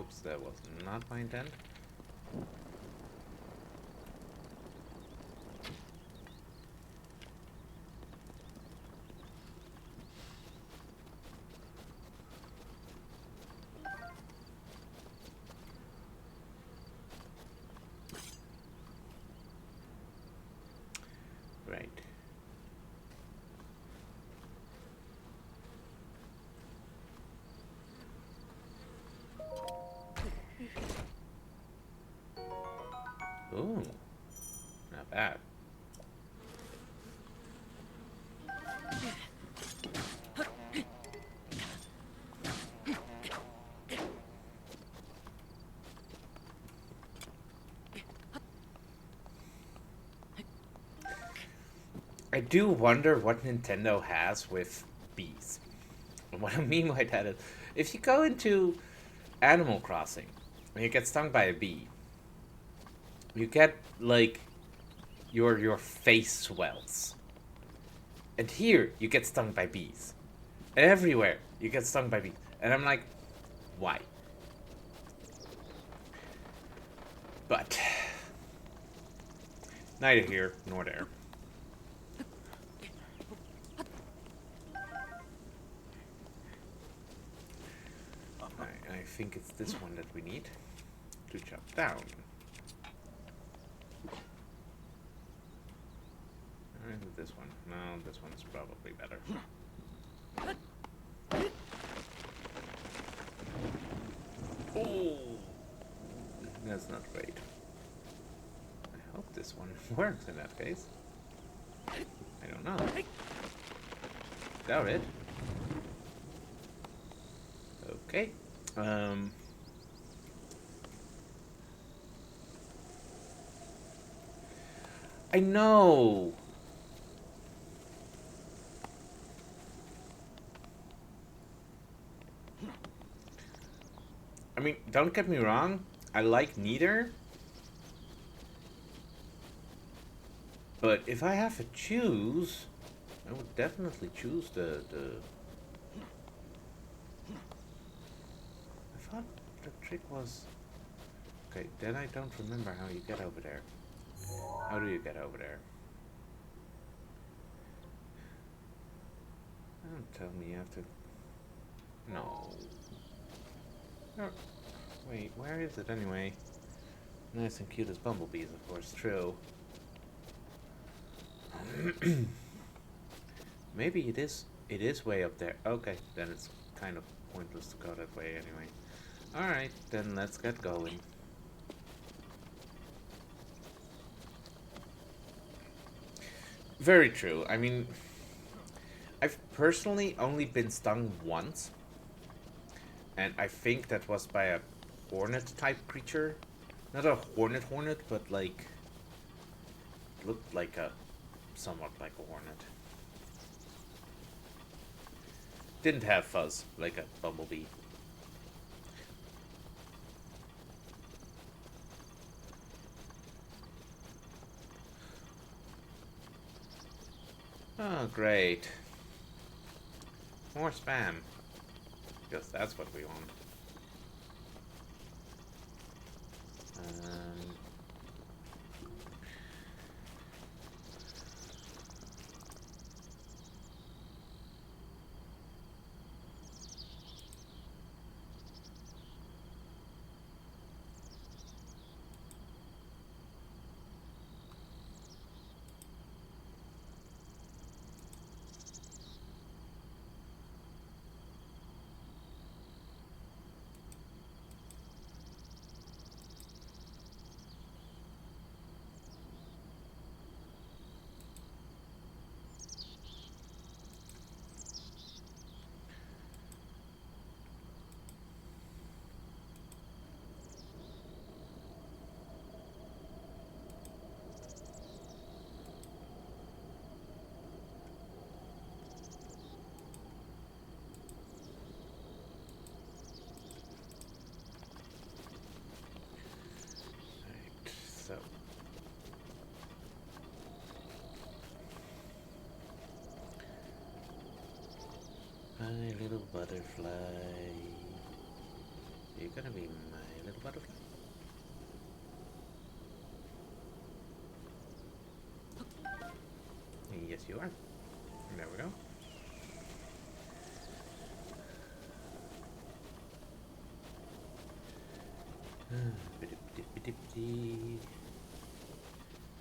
Oops, that was not my intent. Right. Ooh, not bad. I do wonder what Nintendo has with bees. And what I mean by that is, if you go into Animal Crossing and you get stung by a bee, you get like your face swells. And here you get stung by bees. Everywhere you get stung by bees. And I'm like, why? But neither here nor there. I think it's this one that we need to chop down. Or is it this one? No, this one's probably better. Oh, that's not great. I hope this one works in that case. I don't know. Doubt it. Okay. I know. I mean, don't get me wrong. I like neither. But if I have to choose, I would definitely choose the... I thought the trick was... Okay, then I don't remember how you get over there. How do you get over there? Don't tell me you have to... No. Oh, wait, where is it anyway? Nice and cute as bumblebees, of course, true. Maybe it is way up there. Okay, then it's kind of pointless to go that way anyway. Alright, then let's get going. Very true. I mean, I've personally only been stung once. And I think that was by a hornet type creature. Not a hornet, but like... looked like a... somewhat like a hornet. Didn't have fuzz like a bumblebee. Oh, great. More spam. Because that's what we want. So, my little butterfly you gonna be my little butterfly? Yes, you are. There we go.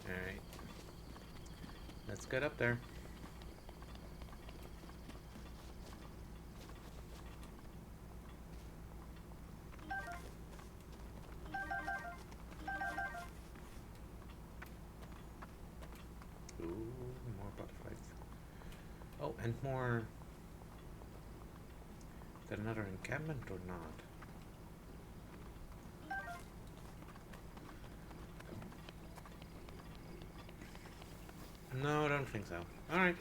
Alright. Let's get up there. Ooh, more butterflies. Oh, and more. Is that another encampment or not? No, I don't think so. Alright.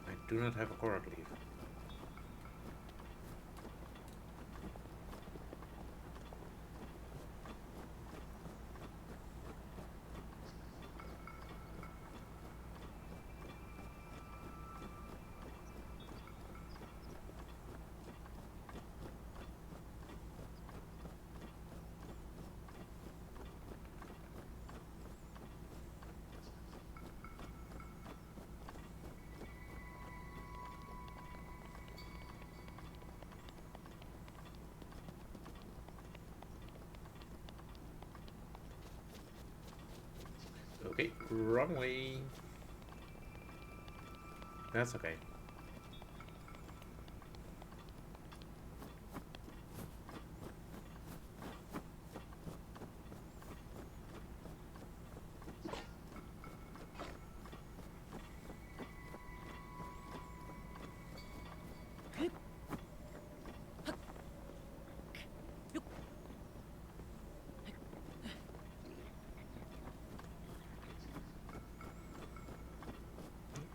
I do not have a coral leaf. Okay, wrong way. That's okay.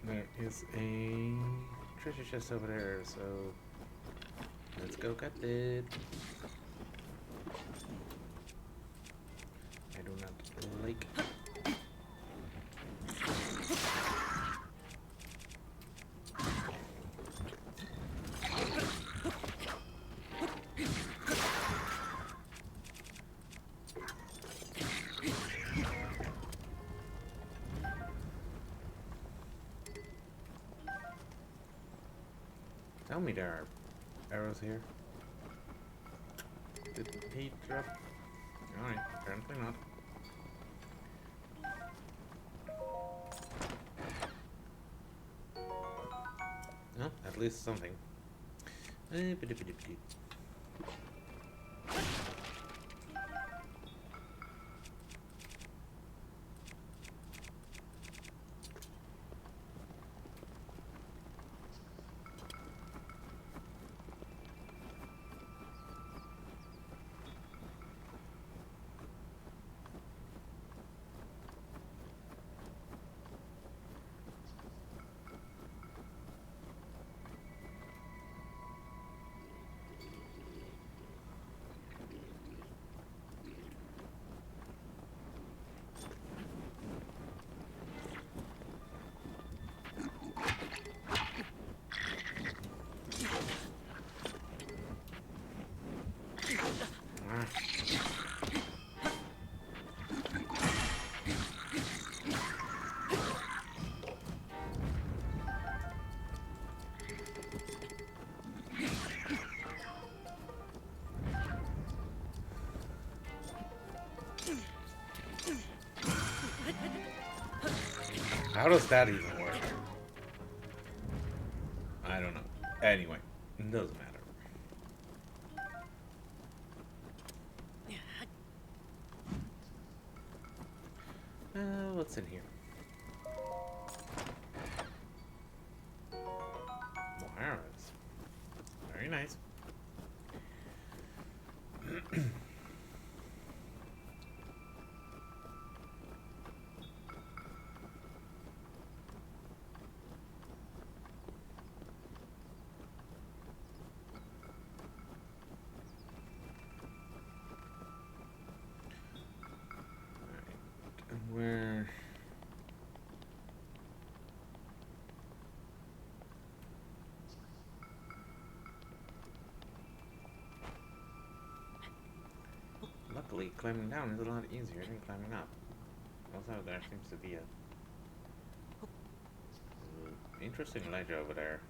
There is a treasure chest over there, so let's go get it. I do not like. Tell me there are arrows here. Did he drop? Alright, apparently not. No, at least something. How does that even work? I don't know. Anyway, it doesn't matter. What's in here? More arrows. Very nice. Actually, climbing down is a lot easier than climbing up. Also, there seems to be a interesting ledge over there.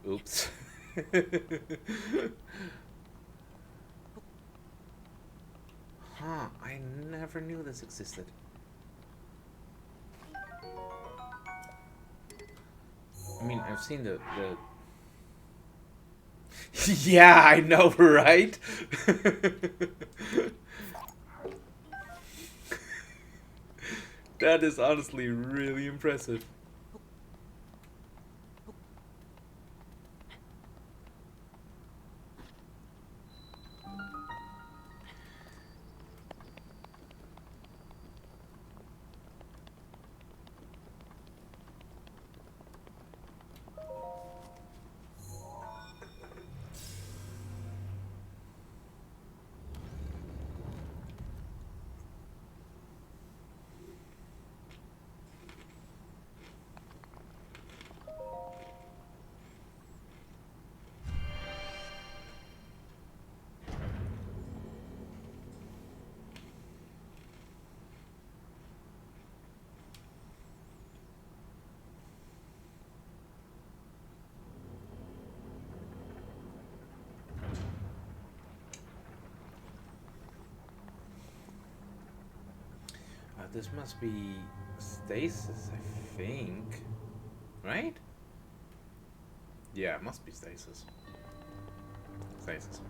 Oops. Huh, I never knew this existed. I mean, I've seen the yeah, I know, right? That is honestly really impressive. This must be stasis, I think. Right? Yeah, it must be stasis. Stasis.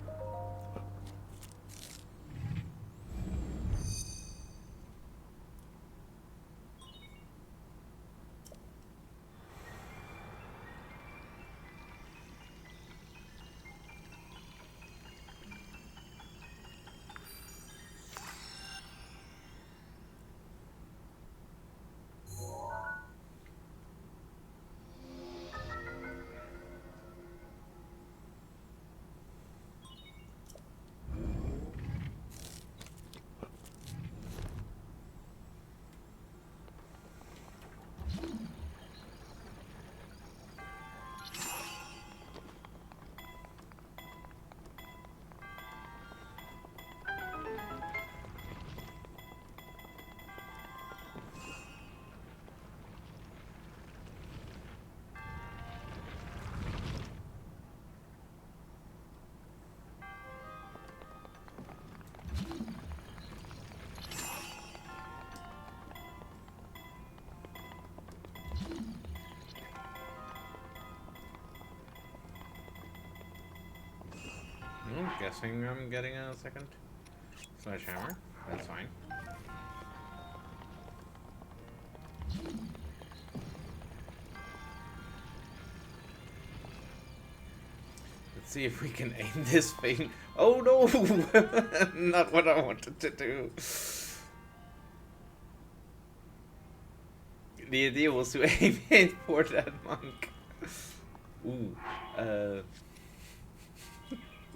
I'm guessing I'm getting a second sledgehammer. That's fine. Let's see if we can aim this thing. Oh no! Not what I wanted to do. The idea was to aim it for that monk. Ooh.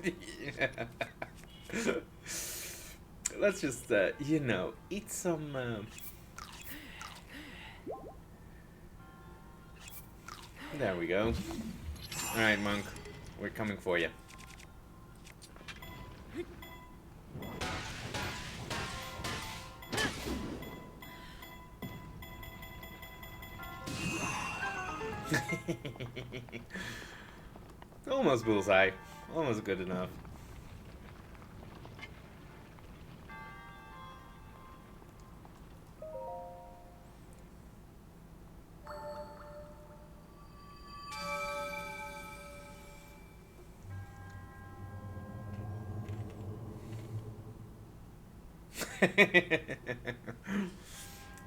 Yeah. Let's just, you know, eat some. There we go. Alright, monk. We're coming for you. Almost bullseye. Almost good enough.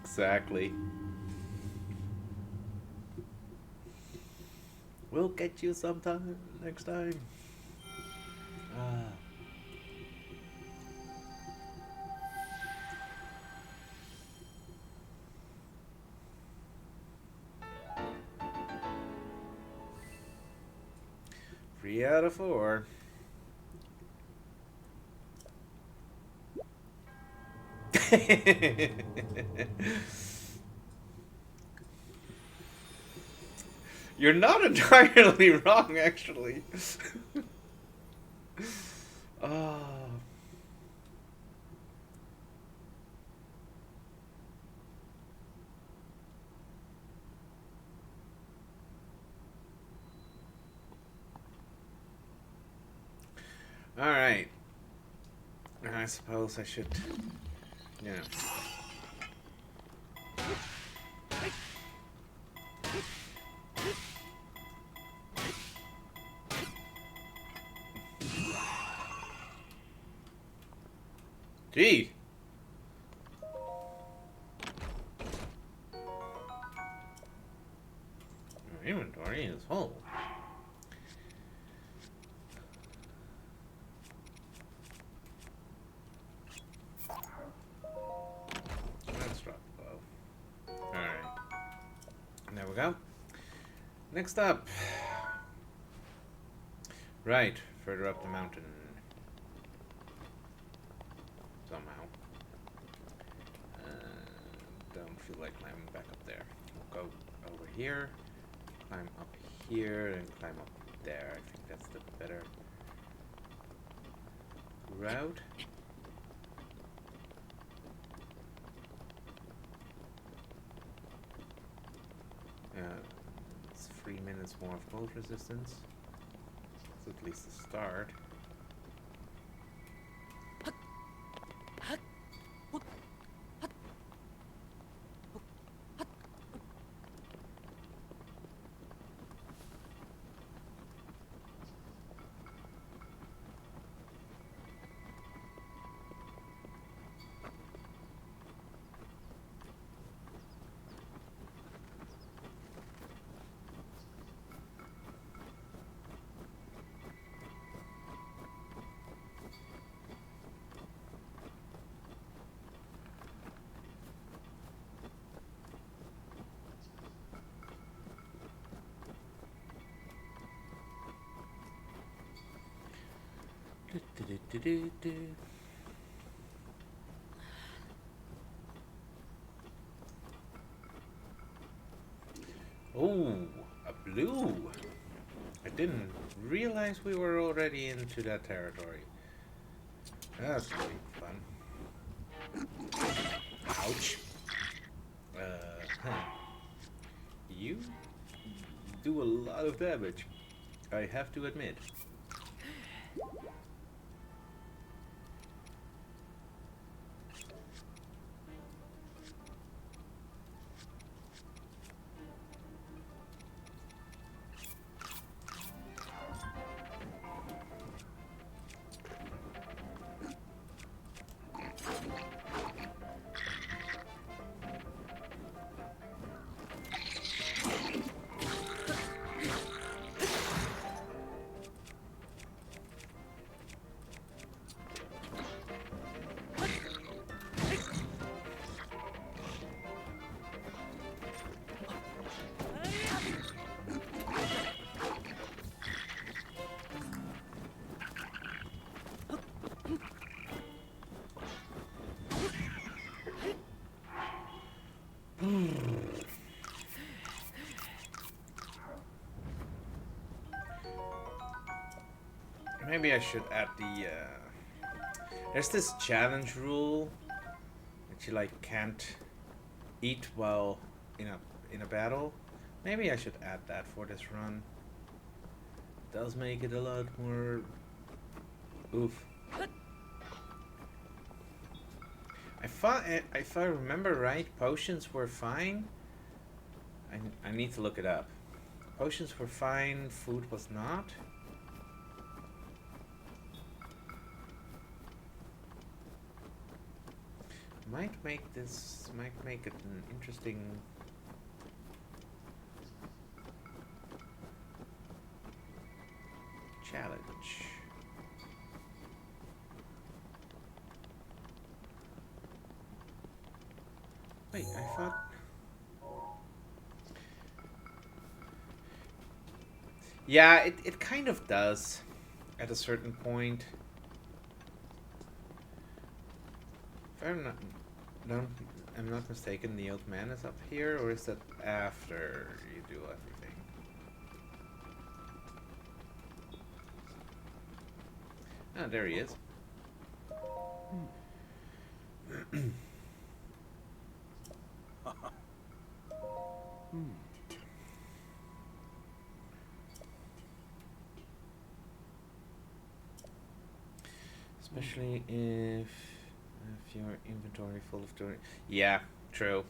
Exactly. We'll get you sometime next time. Ah. Three out of 4. You're not entirely wrong, actually. Oh. Alright. I suppose I should, you know. Gee. Our inventory is full. Let's drop the bow. Alright. There we go. Next up. Right, further up the mountain. Somehow. Don't feel like climbing back up there. We'll go over here, climb up here, and climb up there. I think that's the better route. It's 3 minutes more of cold resistance. That's at least a start. Oh, a blue! I didn't realize we were already into that territory. That's gonna be fun. Ouch. Huh. You do a lot of damage, I have to admit. Maybe I should add the, there's this challenge rule that you, like, can't eat while in a battle. Maybe I should add that for this run. It does make it a lot more... Oof. If I remember right, potions were fine. I need to look it up. Potions were fine, food was not. Might make it an interesting challenge. Wait, I thought... Yeah, it kind of does at a certain point. If I'm not mistaken, the old man is up here, or is that after you do everything? Oh, there he is. Especially if your inventory full of jewelry. Yeah, true.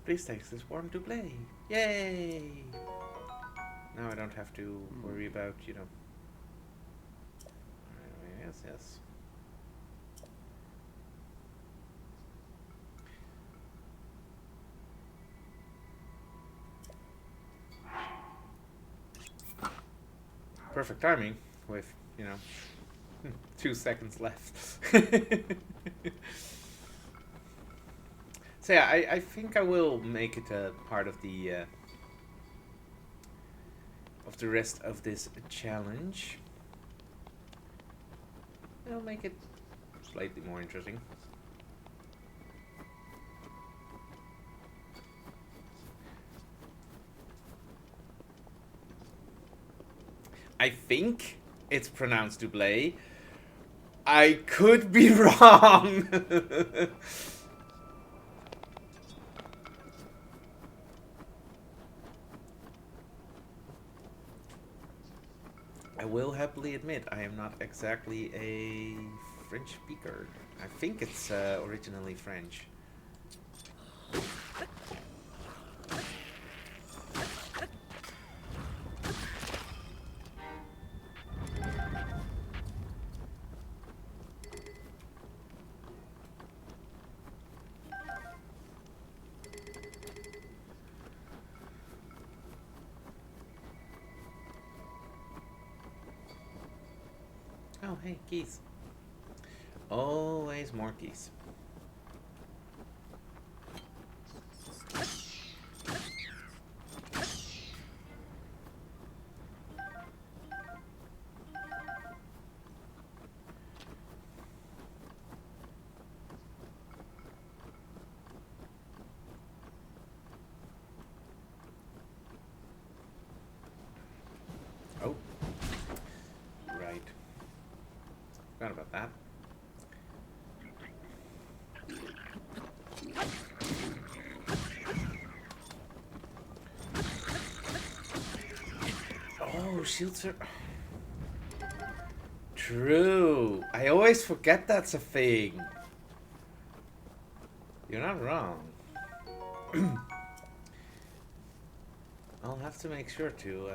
Please take this warm to play. Yay! Now I don't have to worry about, you know. Yes, yes. Perfect timing with, you know, 2 seconds left. So yeah, I think I will make it a part of the rest of this challenge. It'll make it slightly more interesting. I think it's pronounced Dublé. I could be wrong. I will happily admit I am not exactly a French speaker. I think it's originally French. Oh, hey, keys. Always more keys. Oh. Right. Forgot about that. Oh, shields are... True. I always forget that's a thing. You're not wrong. I'll have to make sure to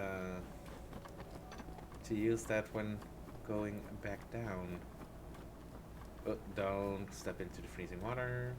use that when going back down. Oh, don't step into the freezing water.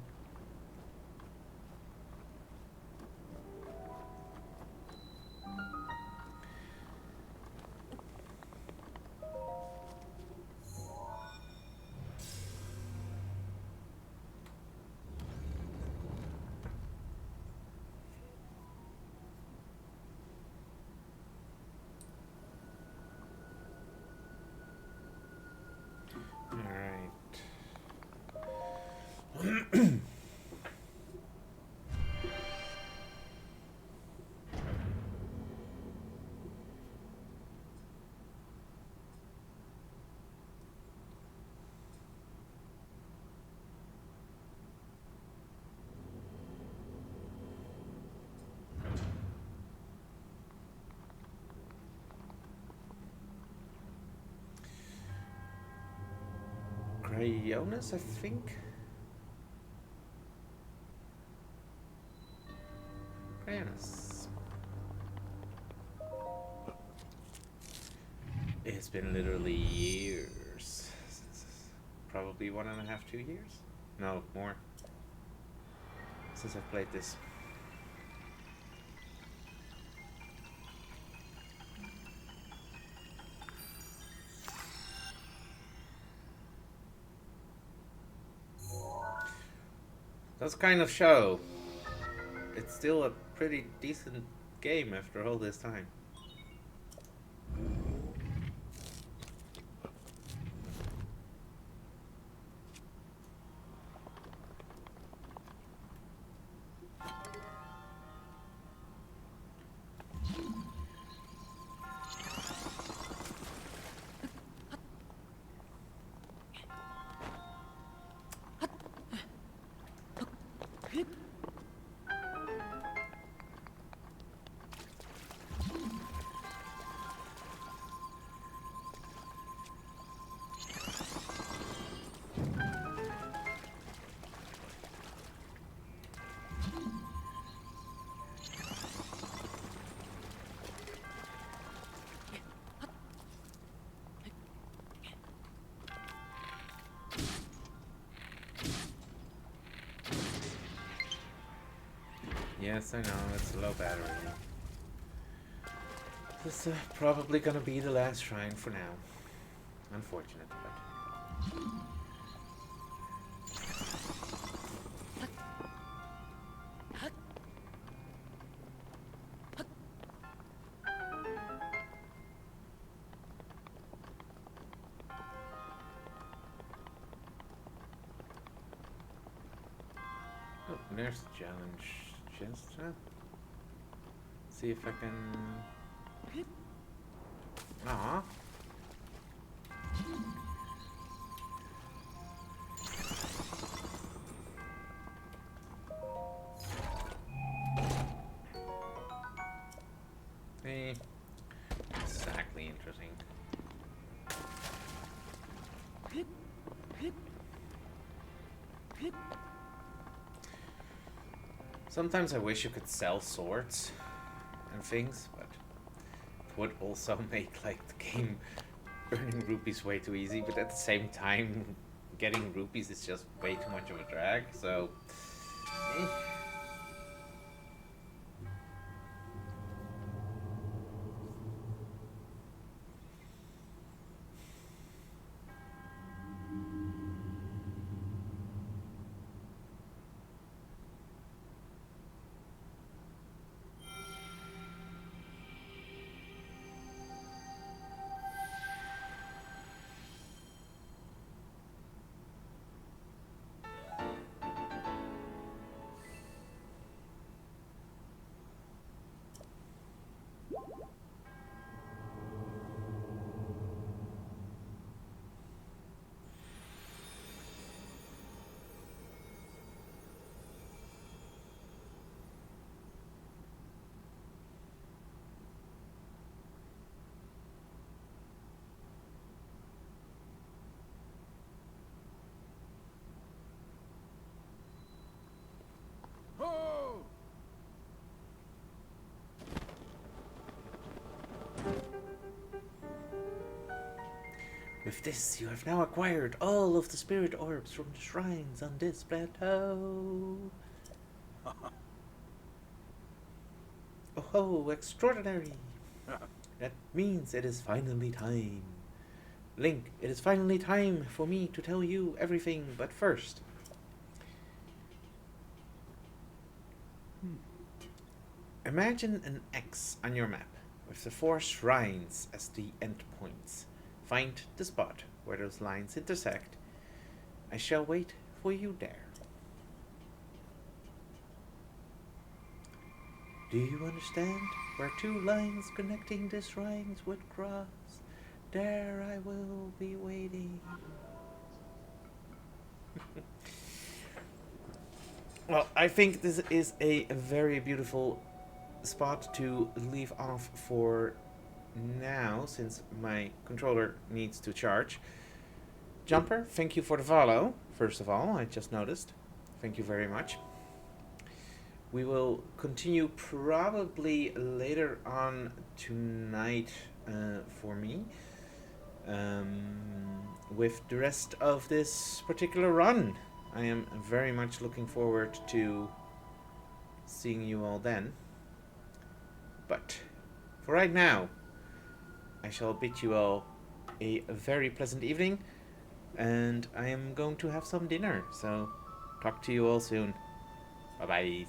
Cryonis, I think. Cryonis. It's been literally years. Probably 1.5, 2 years? No, more. Since I've played this. Does kind of show. It's still a pretty decent game after all this time. Yes, I know, it's a low battery. This is probably gonna be the last shrine for now. Unfortunate, but... Oh, there's the challenge chest. Huh? See if I can... Aww. Hey, exactly interesting. Sometimes I wish you could sell swords and things, but it would also make like the game earning rupees way too easy, but at the same time getting rupees is just way too much of a drag, so Ho! with this, you have now acquired all of the spirit orbs from the shrines on this plateau. Oh, extraordinary! That means it is finally time. Link, it is finally time for me to tell you everything, but first... Imagine an X on your map, with the 4 shrines as the endpoints. Find the spot where those lines intersect. I shall wait for you there. Do you understand? Where 2 lines connecting the shrines would cross, there I will be waiting. Well, I think this is a very beautiful spot to leave off for now, since my controller needs to charge. Jumper, thank you for the follow, first of all, I just noticed. Thank you very much. We will continue probably later on tonight for me with the rest of this particular run. I am very much looking forward to seeing you all then. But for right now, I shall bid you all a very pleasant evening, and I am going to have some dinner, so talk to you all soon. Bye-bye.